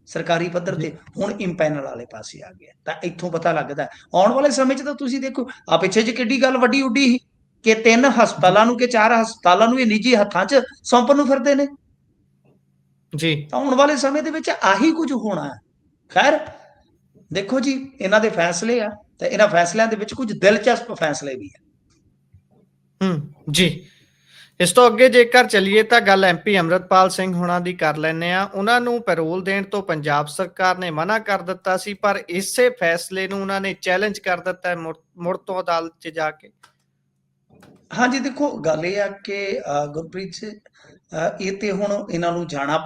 Speaker 2: ਸਰਕਾਰੀ ਪੱਧਰ
Speaker 1: ਜੀ,
Speaker 2: ਤੇ, ਹੁਣ ਇੰਪੈਨਲ ਵਾਲੇ ਪਾਸੇ ਆ ਗਿਆ। ਤਾਂ ਇੱਥੋਂ ਪਤਾ ਲੱਗਦਾ ਆਉਣ ਵਾਲੇ ਸਮੇਂ 'ਚ ਤਾਂ ਤੁਸੀਂ ਦੇਖੋ, ਆ ਪਿੱਛੇ ਜੇ ਕਿੱਡੀ ਗੱਲ ਵੱਡੀ ਉੱਡੀ ਸੀ ਕਿ 3
Speaker 1: ਜੀ,
Speaker 2: ਹਸਪਤਾਲਾਂ ਨੂੰ ਕਿ 4 ਹਸਪਤਾਲਾਂ ਨੂੰ ਇਹ ਨਿੱਜੀ ਹੱਥਾਂ 'ਚ ਸੌਂਪਣ ਨੂੰ ਫਿਰਦੇ ਨੇ।
Speaker 1: ਜੀ।
Speaker 2: ਤਾਂ ਆਉਣ ਵਾਲੇ ਸਮੇਂ ਦੇ ਵਿੱਚ ਆਹੀ ਕੁਝ ਹੋਣਾ ਹੈ। ਖੈਰ ਦੇਖੋ ਜੀ, ਇਹਨਾਂ ਦੇ ਫੈਸਲੇ ਆ ਤੇ ਇਹਨਾਂ ਫੈਸਲਿਆਂ ਦੇ ਵਿੱਚ ਕੁਝ ਦਿਲਚਸਪ ਫੈਸਲੇ ਵੀ ਆ।
Speaker 1: ਜੀ। ਇਸ ਤੋਂ ਅੱਗੇ ਜੇਕਰ ਚੱਲੀਏ ਤਾਂ ਗੱਲ ਐਮਪੀ ਅੰਮ੍ਰਿਤਪਾਲ ਸਿੰਘ ਹੁਣਾਂ ਦੀ ਕਰ ਲੈਂਦੇ ਆ। ਉਹਨਾਂ ਨੂੰ ਪੈਰੋਲ ਦੇਣ ਤੋਂ ਪੰਜਾਬ ਸਰਕਾਰ ਨੇ ਮਨਾ ਕਰ ਦਿੱਤਾ ਸੀ, ਪਰ ਇਸੇ ਫੈਸਲੇ ਨੂੰ ਉਹਨਾਂ ਨੇ ਚੈਲੰਜ ਕਰ ਦਿੱਤਾ ਹੈ ਮੁੜ ਤੋਂ ਅਦਾਲਤ 'ਚ ਜਾ ਕੇ।
Speaker 2: ਹਾਂਜੀ ਦੇਖੋ, ਗੱਲ ਇਹ ਆ ਕਿ ਗੁਰਪ੍ਰੀਤ ਜੀ, ਇਹ ਤੇ ਹੁਣ ਇਹਨਾਂ ਨੂੰ ਜਾਣਾ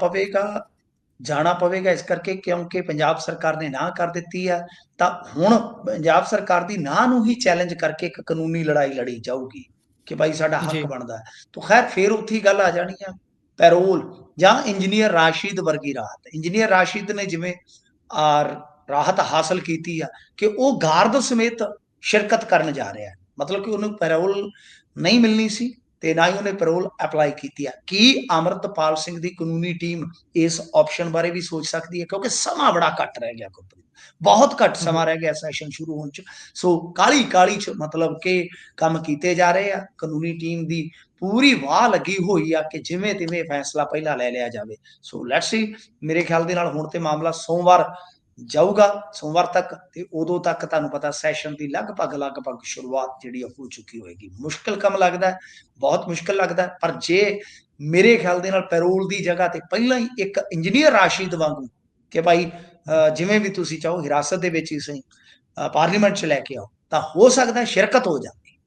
Speaker 2: ਪਵੇਗਾ ਇਸ ਕਰਕੇ ਕਿਉਂਕਿ ਪੰਜਾਬ ਸਰਕਾਰ ਨੇ ਨਾ ਕਰ ਦਿੱਤੀ ਆ। ਤਾਂ ਹੁਣ ਪੰਜਾਬ ਸਰਕਾਰ ਦੀ ਨਾ ਨੂੰ ਹੀ ਚੈਲੰਜ ਕਰਕੇ ਇੱਕ ਕਾਨੂੰਨੀ ਲੜਾਈ ਲੜੀ ਜਾਊਗੀ ਕਿ ਭਾਈ ਸਾਡਾ
Speaker 1: ਜੀ।
Speaker 2: ਹੱਕ ਬਣਦਾ ਹੈ। ਤਾਂ ਖੈਰ ਫਿਰ ਉੱਥੇ ਹੀ ਗੱਲ ਆ ਜਾਣੀ ਆ, ਪੈਰੋਲ ਜਾਂ ਇੰਜੀਨੀਅਰ ਰਾਸ਼ਿਦ ਵਰਗੀ ਰਾਹਤ। ਇੰਜੀਨੀਅਰ ਰਾਸ਼ਿਦ ਨੇ ਜਿਵੇਂ ਰਾਹਤ ਹਾਸਲ ਕੀਤੀ ਆ ਕਿ ਉਹ ਗਾਰਦ ਸਮੇਤ ਸ਼ਿਰਕਤ ਕਰਨ ਜਾ ਰਿਹਾ ਹੈ, ਮਤਲਬ ਕਿ ਉਹਨੂੰ ਪੈਰੋਲ ਨਹੀਂ ਮਿਲਣੀ ਸੀ ਤੇ ਨਾ ਹੀ ਉਹਨੇ ਪੈਰੋਲ ਅਪਲਾਈ ਕੀਤੀ ਆ। ਕੀ ਅੰਮ੍ਰਿਤਪਾਲ ਸਿੰਘ ਦੀ ਕਾਨੂੰਨੀ ਟੀਮ ਇਸ ਆਪਸ਼ਨ ਬਾਰੇ ਵੀ ਸੋਚ ਸਕਦੀ ਹੈ? ਕਿਉਂਕਿ ਸਮਾਂ ਬੜਾ ਘੱਟ ਰਹਿ ਗਿਆ ਗੁਰਪ੍ਰੀਤ, ਬਹੁਤ ਘੱਟ
Speaker 1: ਜੀ।
Speaker 2: ਸਮਾਂ ਰਹਿ ਗਿਆ ਸੈਸ਼ਨ ਸ਼ੁਰੂ ਹੋਣ ਚ। ਸੋ ਕਾਲੀ ਕਾਲੀ ਚ ਮਤਲਬ ਕਿ ਕੰਮ ਕੀਤੇ ਜਾ ਰਹੇ ਆ। ਕਾਨੂੰਨੀ ਟੀਮ ਦੀ ਪੂਰੀ ਵਾਹ ਲੱਗੀ ਹੋਈ ਆ ਕਿ ਜਿਵੇਂ ਤਿਵੇਂ ਫੈਸਲਾ ਪਹਿਲਾਂ ਲੈ ਲਿਆ ਜਾਵੇ। ਸੋ ਲੈਟਸ ਸੀ, ਮੇਰੇ ਖਿਆਲ ਦੇ ਨਾਲ ਹੁਣ ਤੇ ਮਾਮਲਾ ਸੋਮਵਾਰ ਜਾਊਗਾ, ਸੋਮਵਾਰ ਤੱਕ, ਤੇ ਉਦੋਂ ਤੱਕ ਤੁਹਾਨੂੰ ਪਤਾ ਸੈਸ਼ਨ ਦੀ ਲਗਭਗ ਸ਼ੁਰੂਆਤ ਜਿਹੜੀ ਹੋ ਚੁੱਕੀ ਹੋਏਗੀ। ਮੁਸ਼ਕਿਲ ਕੰਮ ਲੱਗਦਾ ਹੈ, ਬਹੁਤ ਮੁਸ਼ਕਿਲ ਲੱਗਦਾ ਹੈ, ਪਰ ਜੇ ਮੇਰੇ ਖਿਆਲ ਦੇ ਨਾਲ ਪੈਰੋਲ ਦੀ ਜਗ੍ਹਾ ਤੇ ਪਹਿਲਾਂ ਹੀ ਇੱਕ ਇੰਜੀਨੀਅਰ ਰਾਸ਼ਿਦ ਵਾਂਗੂ ਕਿ ਭਾਈ ਜਿਵੇਂ ਵੀ ਤੁਸੀਂ ਚਾਹੋ ਹਿਰਾਸਤ ਦੇ ਵਿੱਚ ਹੀ ਸਹੀ ਪਾਰਲੀਮੈਂਟ 'ਚ ਲੈ ਕੇ ਆਓ, ਤਾਂ ਹੋ ਸਕਦਾ ਸ਼ਿਰਕਤ ਹੋ ਜਾਂਦੀ।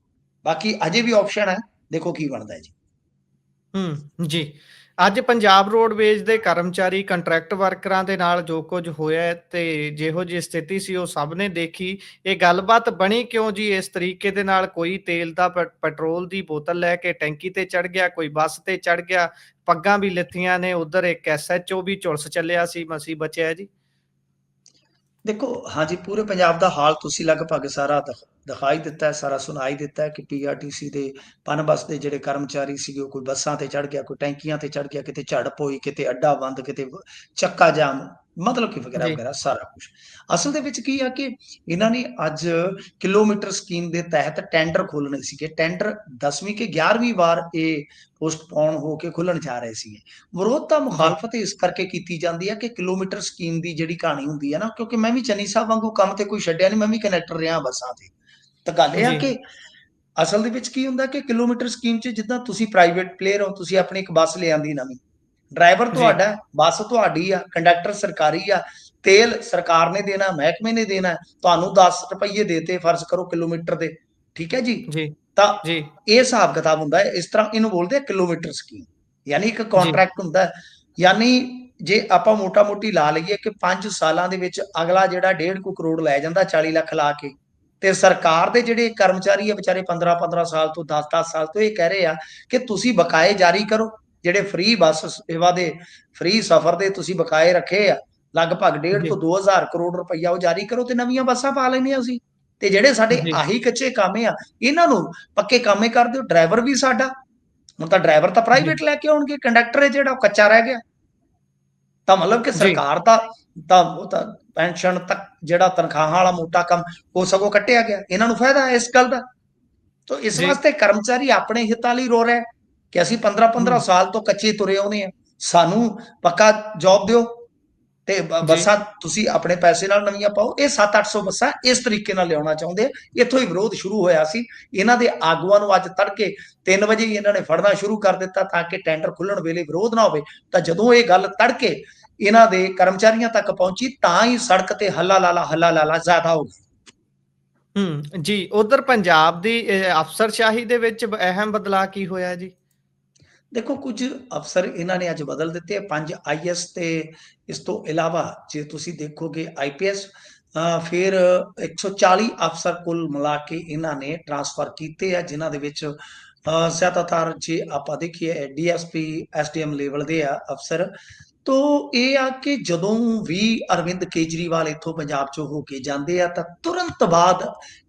Speaker 2: ਬਾਕੀ ਅਜੇ ਵੀ ਆਪਸ਼ਨ ਹੈ, ਦੇਖੋ ਕੀ ਬਣਦਾ ਹੈ ਜੀ।
Speaker 1: ਜੀ। ਅੱਜ ਪੰਜਾਬ ਰੋਡਵੇਜ਼ ਦੇ ਕਰਮਚਾਰੀ, ਕੰਟਰੈਕਟ ਵਰਕਰਾਂ ਦੇ ਨਾਲ ਜੋ ਕੁਝ ਹੋਇਆ ਹੈ ਤੇ ਜਿਹੋ ਜਿਹੀ ਸਥਿਤੀ ਸੀ ਉਹ ਸਭ ਨੇ ਦੇਖੀ। ਇਹ ਗੱਲਬਾਤ ਬਣੀ ਕਿਉਂ ਜੀ ਇਸ ਤਰੀਕੇ ਦੇ ਨਾਲ? ਕੋਈ ਤੇਲ ਦਾ ਪੈਟਰੋਲ ਦੀ ਬੋਤਲ ਲੈ ਕੇ ਟੈਂਕੀ ਤੇ ਚੜ੍ਹ ਗਿਆ, ਕੋਈ ਬੱਸ ਤੇ ਚੜ੍ਹ ਗਿਆ, ਪੱਗਾਂ ਵੀ ਲਿੱਥੀਆਂ ਨੇ, ਉੱਧਰ ਇੱਕ ਐਸਐਚਓ ਵੀ ਝੁਲਸ ਚੱਲਿਆ ਸੀ, ਮਸੀਂ ਬਚਿਆ ਜੀ।
Speaker 2: ਦੇਖੋ, ਹਾਂਜੀ, ਪੂਰੇ ਪੰਜਾਬ ਦਾ ਹਾਲ ਤੁਸੀਂ ਲਗਭਗ ਸਾਰਾ ਦਿਖਾਈ ਦਿੱਤਾ ਹੈ, ਸਾਰਾ ਸੁਣਾਈ ਦਿੱਤਾ ਹੈ ਕਿ ਪੀਆਰਟੀਸੀ ਦੇ ਪਨ ਬੱਸ ਦੇ ਜਿਹੜੇ ਕਰਮਚਾਰੀ ਸੀਗੇ, ਉਹ ਕੋਈ ਬੱਸਾਂ ਤੇ ਚੜ੍ਹ ਗਿਆ, ਕੋਈ ਟੈਂਕੀਆਂ ਤੇ ਚੜ੍ਹ ਗਿਆ, ਕਿਤੇ ਝੜਪ ਹੋਈ, ਕਿਤੇ ਅੱਡਾ ਬੰਦ, ਕਿਤੇ ਚੱਕਾ ਜਾਮ, ਮਤਲਬ ਕਿ ਵਗੈਰਾ
Speaker 1: ਜੀ।
Speaker 2: ਵਗੈਰਾ ਸਾਰਾ ਕੁਝ। ਅਸਲ ਦੇ ਵਿੱਚ ਕੀ ਆ ਕਿ ਇਹਨਾਂ ਨੇ ਅੱਜ ਕਿਲੋਮੀਟਰ ਸਕੀਮ ਦੇ ਤਹਿਤ ਟੈਂਡਰ ਖੋਲ੍ਹਣੇ ਸੀਗੇ। ਟੈਂਡਰ 10ਵੀਂ ਕਿ 11ਵੀਂ ਵਾਰ ਇਹ ਪੋਸਟਪੋਨ ਹੋ ਕੇ ਖੁੱਲਣ ਜਾ ਰਹੇ ਸੀਗੇ। ਵਿਰੋਧਤਾ
Speaker 1: ਜੀ।
Speaker 2: ਮੁਖਾਲਫਤ ਇਸ ਕਰਕੇ ਕੀਤੀ ਜਾਂਦੀ ਹੈ ਕਿ ਕਿਲੋਮੀਟਰ ਸਕੀਮ ਦੀ ਜਿਹੜੀ ਕਹਾਣੀ ਹੁੰਦੀ ਹੈ ਨਾ, ਕਿਉਂਕਿ ਮੈਂ ਵੀ ਚੰਨੀ ਸਾਹਿਬ ਵਾਂਗੂ ਕੰਮ ਤੇ ਕੋਈ ਛੱਡਿਆ ਨਹੀਂ, ਮੈਂ ਵੀ ਕਨੈਕਟਰ ਰਿਹਾ ਬੱਸਾਂ ਤੇ। ਤਾਂ ਗੱਲ ਇਹ ਆ
Speaker 1: ਜੀ।
Speaker 2: ਕਿ ਅਸਲ ਦੇ ਵਿੱਚ ਕੀ ਹੁੰਦਾ ਕਿ ਕਿਲੋਮੀਟਰ ਸਕੀਮ 'ਚ ਜਿੱਦਾਂ ਤੁਸੀਂ ਪ੍ਰਾਈਵੇਟ ਪਲੇਅਰ ਹੋ, ਤੁਸੀਂ ਆਪਣੀ ਇੱਕ ਬੱਸ ਲਿਆਂਦੀ ਨਵੀਂ, ਡਰਾਈਵਰ
Speaker 1: ਜੀ।
Speaker 2: ਤੁਹਾਡਾ, ਬੱਸ ਤੁਹਾਡੀ ਆ, ਕੰਡਕਟਰ ਸਰਕਾਰੀ ਆ, ਤੇਲ ਸਰਕਾਰ ਨੇ ਦੇਣਾ, ਮਹਿਕਮੇ ਨੇ ਦੇਣਾ। ਤੁਹਾਨੂੰ 10 ਰੁਪਈਏ ਦੇਤੇ ਫਰਜ਼ ਕਰੋ ਕਿਲੋਮੀਟਰ ਦੇ, ਠੀਕ ਹੈ ਜੀ।
Speaker 1: ਜੀ।
Speaker 2: ਤਾਂ
Speaker 1: ਜੀ।
Speaker 2: ਇਹ ਹਿਸਾਬ ਕਿਤਾਬ ਹੁੰਦਾ ਹੈ। ਇਸ ਤਰ੍ਹਾਂ ਇਹਨੂੰ ਬੋਲਦੇ ਆ ਕਿਲੋਮੀਟਰ ਸਕੀਮ, ਯਾਨੀ ਇੱਕ
Speaker 1: ਜੀ।
Speaker 2: ਕੰਟਰੈਕਟ ਹੁੰਦਾ ਹੈ। ਯਾਨੀ ਜੇ ਆਪਾਂ ਮੋਟਾ ਮੋਟੀ ਲਾ ਲਈਏ ਕਿ 5 ਸਾਲਾਂ ਦੇ ਵਿੱਚ ਅਗਲਾ ਜਿਹੜਾ 1.5 ਕਰੋੜ ਲੈ ਜਾਂਦਾ 40 ਲੱਖ ਲਾ ਕੇ, ਤੇ ਸਰਕਾਰ ਦੇ ਜਿਹੜੇ ਕਰਮਚਾਰੀ ਆ ਵਿਚਾਰੇ 15 ਸਾਲ ਤੋਂ 10 ਸਾਲ ਤੋਂ ਇਹ ਕਹਿ ਰਹੇ ਆ ਕਿ ਤੁਸੀਂ ਬਕਾਏ ਜਾਰੀ ਕਰੋ, ਜਿਹੜੇ ਫ੍ਰੀ ਬੱਸ ਸੇਵਾ ਦੇ ਫ੍ਰੀ ਸਫ਼ਰ ਦੇ ਤੁਸੀਂ ਬਕਾਏ ਰੱਖੇ ਆ ਲਗਭਗ 1.5
Speaker 1: ਜੀ।
Speaker 2: ਤੋਂ 2000 ਕਰੋੜ ਰੁਪਈਆ, ਉਹ ਜਾਰੀ ਕਰੋ ਤੇ ਨਵੀਆਂ ਬੱਸਾਂ ਪਾ ਲੈਂਦੇ ਆ ਅਸੀਂ। ਤੇ ਜਿਹੜੇ ਸਾਡੇ
Speaker 1: ਜੀ।
Speaker 2: ਆਹੀ ਕੱਚੇ ਕਾਮੇ ਆ, ਇਹਨਾਂ ਨੂੰ ਪੱਕੇ ਕਾਮੇ ਕਰ ਦਿਓ। ਡਰਾਈਵਰ ਵੀ ਸਾਡਾ, ਹੁਣ ਤਾਂ ਡਰਾਈਵਰ ਤਾਂ
Speaker 1: ਜੀ।
Speaker 2: ਪ੍ਰਾਈਵੇਟ ਲੈ ਕੇ ਆਉਣਗੇ, ਕੰਡਕਟਰ ਹੈ ਜਿਹੜਾ ਉਹ ਕੱਚਾ ਰਹਿ ਗਿਆ। ਤਾਂ ਮਤਲਬ ਕਿ
Speaker 1: ਜੀ।
Speaker 2: ਸਰਕਾਰ ਦਾ ਤਾਂ ਉਹ ਤਾਂ ਪੈਨਸ਼ਨ ਤੱਕ ਜਿਹੜਾ ਤਨਖਾਹਾਂ ਵਾਲਾ ਮੋਟਾ ਕੰਮ, ਉਹ ਸਗੋਂ ਕੱਟਿਆ ਗਿਆ। ਇਹਨਾਂ ਨੂੰ ਫਾਇਦਾ ਹੈ ਇਸ ਗੱਲ ਦਾ। ਤਾਂ ਇਸ
Speaker 1: ਜੀ।
Speaker 2: ਵਾਸਤੇ ਕਰਮਚਾਰੀ ਆਪਣੇ ਹਿੱਤਾਂ ਲਈ ਰੋ ਰਿਹਾ ਕਿ ਅਸੀਂ 15 ਸਾਲ ਤੋਂ ਕੱਚੇ ਤੁਰੇ ਆਉਂਦੇ ਆ, ਸਾਨੂੰ ਪੱਕਾ ਜੌਬ ਦਿਓ ਤੇ
Speaker 1: ਜੀ।
Speaker 2: ਬੱਸਾਂ ਤੁਸੀਂ ਆਪਣੇ ਪੈਸੇ ਨਾਲ ਨਵੀਆਂ ਪਾਓ। ਇਹ 700-800 ਬੱਸਾਂ ਇਸ ਤਰੀਕੇ ਨਾਲ ਲਿਆਉਣਾ ਚਾਹੁੰਦੇ ਆ। ਇੱਥੋਂ ਹੀ ਵਿਰੋਧ ਸ਼ੁਰੂ ਹੋਇਆ ਸੀ। ਇਹਨਾਂ ਦੇ ਆਗੂਆਂ ਨੂੰ ਅੱਜ ਤੜਕੇ 3 ਵਜੇ ਹੀ ਇਹਨਾਂ ਨੇ ਫੜਨਾ ਸ਼ੁਰੂ ਕਰ ਦਿੱਤਾ ਤਾਂ ਕਿ ਟੈਂਡਰ ਖੁੱਲਣ ਵੇਲੇ ਵਿਰੋਧ ਨਾ ਹੋਵੇ। ਤਾਂ ਜਦੋਂ ਇਹ ਗੱਲ ਤੜਕੇ ਇਹਨਾਂ ਦੇ ਕਰਮਚਾਰੀਆਂ ਤੱਕ ਪਹੁੰਚੀ ਤਾਂ ਹੀ ਸੜਕ ਤੇ ਹੱਲਾ ਲਾਲਾ ਜ਼ਿਆਦਾ ਹੋ ਗਿਆ।
Speaker 1: ਜੀ। ਉਧਰ ਪੰਜਾਬ ਦੀ ਅਫ਼ਸਰਸ਼ਾਹੀ ਦੇ ਵਿੱਚ ਅਹਿਮ ਬਦਲਾਅ ਕੀ ਹੋਇਆ ਜੀ?
Speaker 2: ਦੇਖੋ, ਕੁਝ ਅਫਸਰ ਇਹਨਾਂ ਨੇ ਅੱਜ ਬਦਲ ਦਿੱਤੇ ਆ। 5 ਆਈਐਸ ਤੇ ਇਸ ਤੋਂ ਇਲਾਵਾ ਜੇ ਤੁਸੀਂ ਦੇਖੋਗੇ ਆਈਪੀਐਸ, ਫਿਰ 140 ਅਫਸਰ ਕੁੱਲ ਮਿਲਾ ਕੇ ਇਹਨਾਂ ਨੇ ਟ੍ਰਾਂਸਫਰ ਕੀਤੇ ਆ, ਜਿਨ੍ਹਾਂ ਦੇ ਵਿੱਚ ਜ਼ਿਆਦਾਤਰ ਜੇ ਆਪਾਂ ਦੇਖੀਏ ਡੀਐਸਪੀ ਐਸਡੀਐਮ ਲੈਵਲ ਦੇ ਆ ਅਫਸਰ। ਤੋ ਇਹ ਆ ਕਿ ਜਦੋਂ ਵੀ ਅਰਵਿੰਦ ਕੇਜਰੀਵਾਲ ਇੱਥੋਂ ਪੰਜਾਬ ਚੋਂ ਹੋ ਕੇ ਜਾਂਦੇ ਆ ਤਾਂ ਤੁਰੰਤ ਬਾਅਦ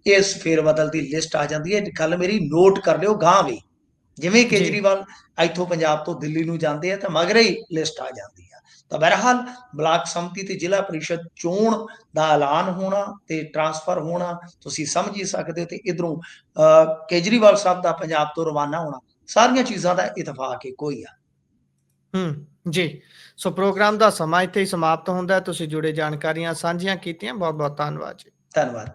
Speaker 2: ਇਸ ਫੇਰਬਦਲ ਦੀ ਲਿਸਟ ਆ ਜਾਂਦੀ ਹੈ। ਗੱਲ ਮੇਰੀ ਨੋਟ ਕਰ ਲਿਓ ਗਾਂ ਵੀ, ਜਿਵੇਂ
Speaker 1: ਜੀ।
Speaker 2: ਕੇਜਰੀਵਾਲ ਇੱਥੋਂ ਪੰਜਾਬ ਤੋਂ ਦਿੱਲੀ ਨੂੰ ਜਾਂਦੇ ਆ ਤਾਂ ਮਗਰੇ ਹੀ ਲਿਸਟ ਆ ਜਾਂਦੀ ਆ। ਤਾਂ ਬਹਰਹਾਲ ਬਲਾਕ ਸੰਮਤੀ ਤੇ ਜ਼ਿਲ੍ਹਾ ਪਰਿਸ਼ਦ ਚੋਣ ਦਾ ਐਲਾਨ ਹੋਣਾ ਤੇ ਟ੍ਰਾਂਸਫਰ ਹੋਣਾ, ਤੁਸੀਂ ਸਮਝ ਹੀ ਸਕਦੇ ਹੋ। ਤੇ ਇਧਰੋਂ ਕੇਜਰੀਵਾਲ ਸਾਹਿਬ ਦਾ ਪੰਜਾਬ ਤੋਂ ਰਵਾਨਾ ਹੋਣਾ, ਸਾਰੀਆਂ ਚੀਜ਼ਾਂ ਦਾ ਇਤਫਾਕ ਇੱਕੋ ਹੀ ਆ।
Speaker 1: ਜੀ। ਸੋ ਪ੍ਰੋਗਰਾਮ ਦਾ ਸਮਾਂ ਇੱਥੇ ਹੀ ਸਮਾਪਤ ਹੁੰਦਾ ਹੈ। ਤੁਸੀਂ ਜੁੜੇ ਜਾਣਕਾਰੀਆਂ ਸਾਂਝੀਆਂ ਕੀਤੀਆਂ। ਬਹੁਤ-ਬਹੁਤ ਧੰਨਵਾਦ ਜੀ।
Speaker 2: ਧੰਨਵਾਦ।